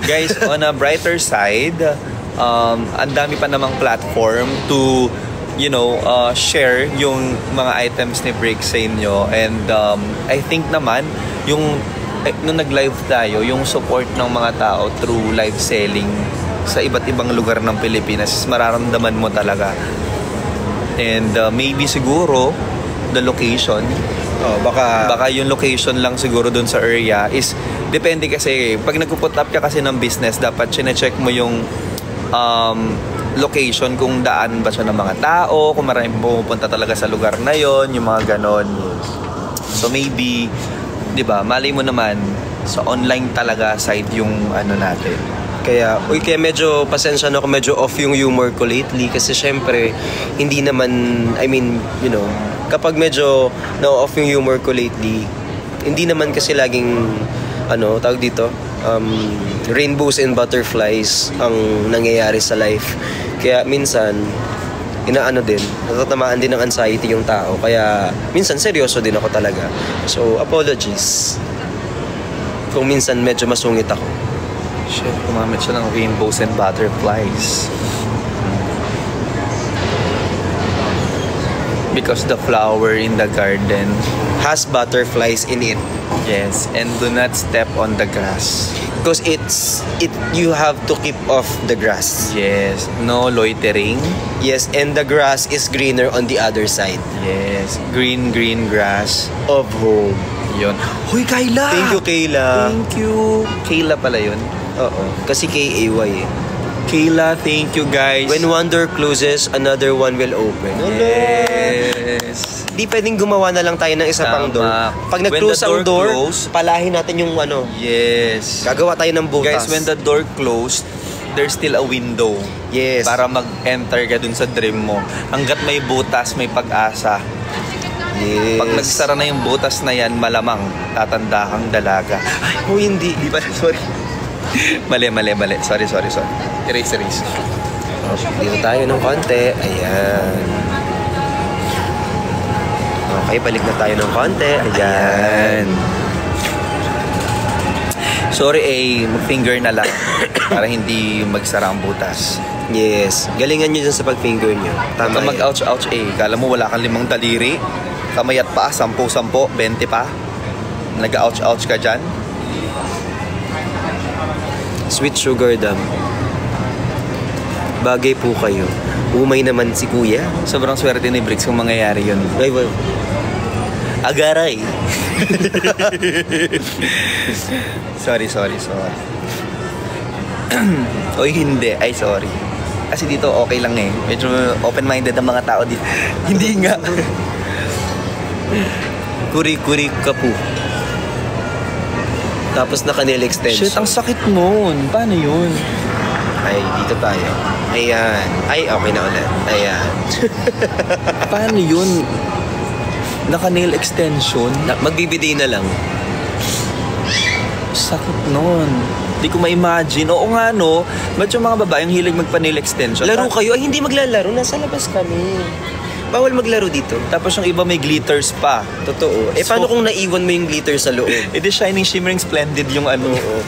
Guys, on a brighter side, ang dami pa namang platform to share yung mga items ni Brick sa inyo. And I think naman, nung nag-live tayo, yung support ng mga tao through live selling sa iba't ibang lugar ng Pilipinas, mararamdaman mo talaga. And maybe siguro, the location, baka yung location lang siguro dun sa area is, depende kasi, pag nagpuput up ka kasi ng business, dapat chine-check mo yung location, kung daan ba siya ng mga tao, kung maraming pumupunta talaga sa lugar na yon, yung mga ganon. So maybe, di ba, malay mo naman, sa online talaga side yung natin. Kaya medyo pasensya na ako, medyo off yung humor ko lately kasi syempre, hindi naman, kapag medyo na-off yung humor ko lately, hindi naman kasi laging, tawag dito, rainbows and butterflies ang nangyayari sa life. Kaya minsan, natatamaan din ng anxiety yung tao. Kaya minsan seryoso din ako talaga. So, apologies. kung minsan medyo masungit ako. Shit, gumamit siya ng rainbows and butterflies. Because the flower in the garden Has butterflies in it. yes, and do not step on the grass. Because you have to keep off the grass. Yes, no loitering. Yes, and the grass is greener on the other side Yes, green grass. of home. Yun. Hoy, Kayla! Thank you, Kayla. Thank you. Kayla pala yun. Oo. Kasi K-A-Y eh. Kayla, thank you guys. When one door closes, another one will open. Yes. Di pwedeng gumawa na lang tayo ng isa pang Tama. door. Pag When nag-close the ang door, close, palahin natin yung ano. yes. Gagawa tayo ng butas. Guys, when the door closed, there's still a window. Yes. Para mag-enter ka dun sa dream mo. Hanggat may butas, may pag-asa. Yes. Pag nagsara na yung butas na yan, malamang tatanda kang dalaga. Oh, hindi. Di ba? Sorry. mali. Sorry. Erase. Dito tayo ng konti. Ayan. Okay, balik na tayo ng konti. Ayan. Sorry, mag-finger na lang. Para hindi magsara ang butas. Yes. Galingan nyo dyan sa pag-finger nyo. Huwag Tama kang mag-ouch-ouch Kala mo wala kang 5 daliri. Kamay at paa, 10, 20 pa. Nag-ouch-ouch ka dyan. Sweet sugar dam. Bagay po kayo. Umay naman si kuya. Sobrang swerte ni Bricks kung mangyayari yun. Ay, well. Agaray. Sorry. Oy, hindi. Ay, sorry. Kasi dito okay lang Medyo open-minded ang mga tao dito. Hindi nga. Kuri-kuri ka po. Tapos naka-nail extension. Shit, ang sakit nun. Paano yun? Ay, dito tayo. Ayan. Ay, okay na ulit. Ayan. Paano yun? Naka-nail extension? Magbibiday na lang. Sakit nun. Di ko ma-imagine. Oo nga no. Ba't yung mga babaeng hilig magpa-nail extension? Laro kayo? Ay, hindi maglalaro. Nasa labas kami. Bawal maglaro dito. Tapos yung iba may glitters pa. Totoo. Eh, paano kung naiwan mo yung glitter sa loob? It is shining, shimmering, splendid yung ano. Oo.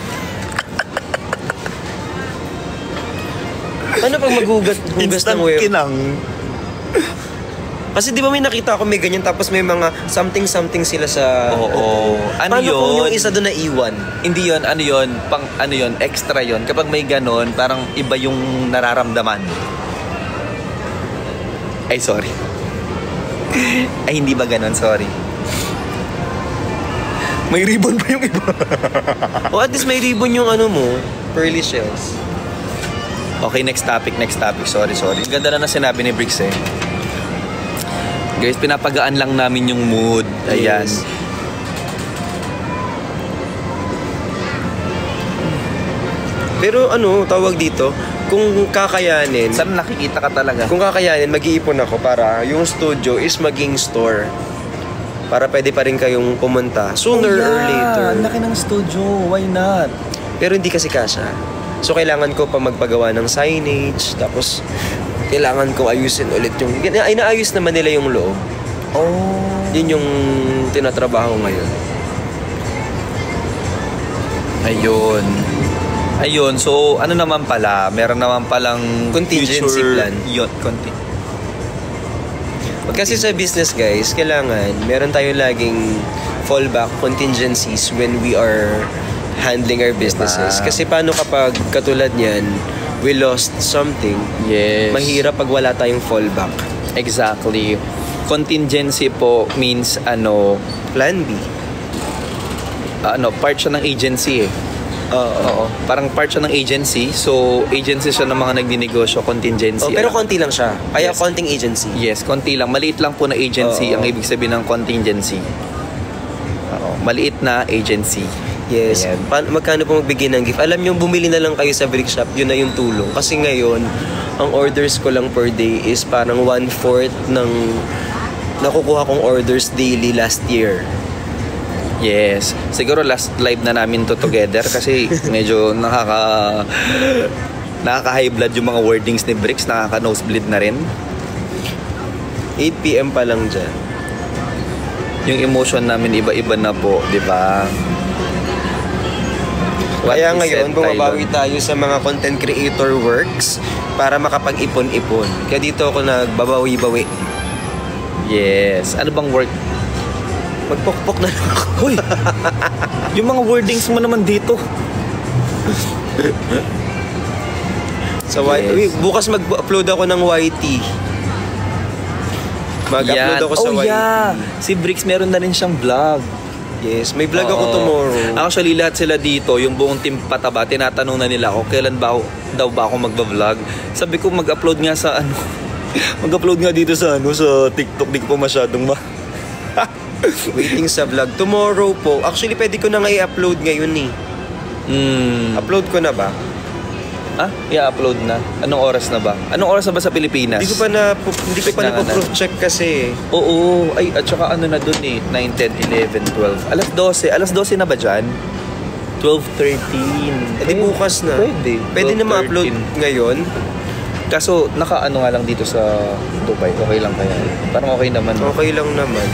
Paano pag maghugas ng Instant wear? kinang. Kasi di ba may nakita ako may ganyan tapos may mga something sila sa... Oo. Ano Paano kung yun? yung isa doon naiwan? Hindi yun, ano yun, extra yun. Kapag may ganon, parang iba yung nararamdaman. Ay, sorry. Ay, hindi ba ganon? Sorry. May ribbon pa yung iba. O at least may ribbon yung ano mo, pearly shells. Okay, next topic. Sorry. Ang ganda na sinabi ni Bricks Guys, pinapagaan lang namin yung mood. Ayan. Yes. Pero ano, tawag dito, kung kakayanin, Saan nakikita ka talaga? kung kakayanin, mag-iipon ako para yung studio is maging store. Para pwede pa rin kayong pumunta sooner or later. Ang laki ng studio. Why not? Pero hindi kasi kasha. So kailangan ko pa magpagawa ng signage, tapos kailangan ko ayusin ulit yung... Ay, naayos naman nila yung loob. Oh. Yun yung tinatrabaho ngayon. Ayun, so ano naman pala? Meron naman palang Contingency future plan. Yun, Kasi sa business guys, kailangan meron tayo laging fallback contingencies when we are handling our businesses. Kasi paano kapag katulad niyan, we lost something, Yes. mahirap pag wala tayong fallback. Exactly. Contingency po means Plan B. part siya ng agency Oo. Parang part siya ng agency. So, agency siya ng mga nagdinegosyo, contingency. Pero konti lang siya. Kaya Yes. konting agency. Yes, konti lang. Maliit lang po na agency ang ibig sabihin ng contingency. Maliit na agency. Yes. Ayan. Magkano po magbigay ng gift? Alam nyo, bumili na lang kayo sa brick shop. Yun na yung tulong. Kasi ngayon, ang orders ko lang per day is parang 1/4 ng nakukuha kong orders daily last year. Yes. Siguro last live na namin to together kasi medyo nakaka-high blood yung mga wordings ni Bricks. Nakaka-nosebleed na rin. 8 PM pa lang dyan. Yung emotion namin iba-iba na po, di ba? What Kaya he ngayon, said, bumabawi Tylon. tayo sa mga content creator works para makapag-ipon-ipon. Kaya dito ako nagbabawi-bawi. Yes. Ano bang work? Magpokpok na lang ako. Hoy! Yung mga wordings mo naman dito. Sa Yes. Uy, bukas mag-upload ako ng YT. Mag-upload ako sa Oh YT. yeah! Si Bricks meron na rin siyang vlog. Yes, may vlog ako Oo. tomorrow. Actually, lahat sila dito, yung buong team Pataba, tinatanong na nila ako, kailan daw ba ako magba-vlog? Sabi ko, mag-upload nga sa ano, mag-upload nga dito sa ano, sa TikTok, di ko pa masyadong Waiting sa vlog. Tomorrow po. Actually, pwede ko na nga i-upload ngayon eh. Upload ko na ba? Ah, i-upload na. Anong oras na ba? Anong oras na ba sa Pilipinas? Hindi ko pa na proof check kasi. Oo, ay, at saka ano na dun eh, 9, 10, 11, 12. Alas 12. Alas 12 na ba dyan? 12, 13. Eh di bukas na. Pwede. Pwede na 12, ma-upload 13. ngayon. Kaso, naka-ano nga lang dito sa Dubai. Okay lang kaya? Parang okay naman. Okay lang naman.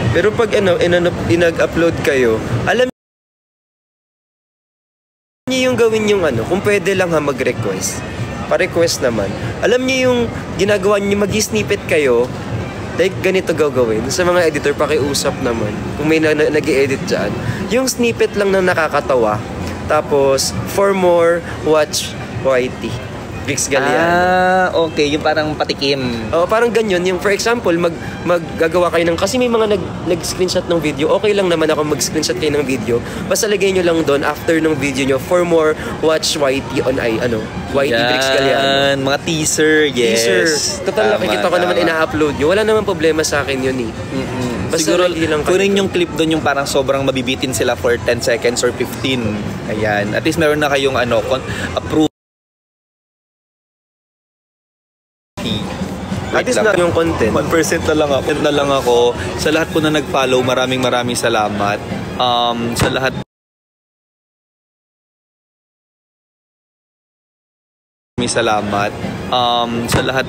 Pero pag inag-upload kayo, alam niyo yung gawin yung kung pwede lang mag-request. Pa-request naman. Alam niyo yung ginagawa niyo, mag-snippet kayo, like ganito gagawin. Sa mga editor, pakiusap naman. Kung may nag-i-edit dyan. Yung snippet lang na nakakatawa. Tapos, for more, watch YT. Bricks Galiano. Ah, okay. Yung parang patikim. Oh, parang ganyan. Yung for example, maggagawa kayo ng kasi may mga nag-screenshot ng video. Okay lang naman ako mag-screenshot kayo ng video. Basta lagay nyo lang doon after ng video nyo for more watch YT on YT Bricks Galiano. Mga teaser, yes. Teaser. Total Tama, nakikita ko naman tama. ina-upload nyo. Wala naman problema sa akin yun eh. Basta Siguro, lagi lang kayo kunin doon. yung clip doon yung parang sobrang mabibitin sila for 10 seconds or 15. Ayan. At least meron na kayong approve. At least na yung content. 1% na lang ako. Sa lahat po na nag-follow, maraming salamat. Sa lahat sa lahat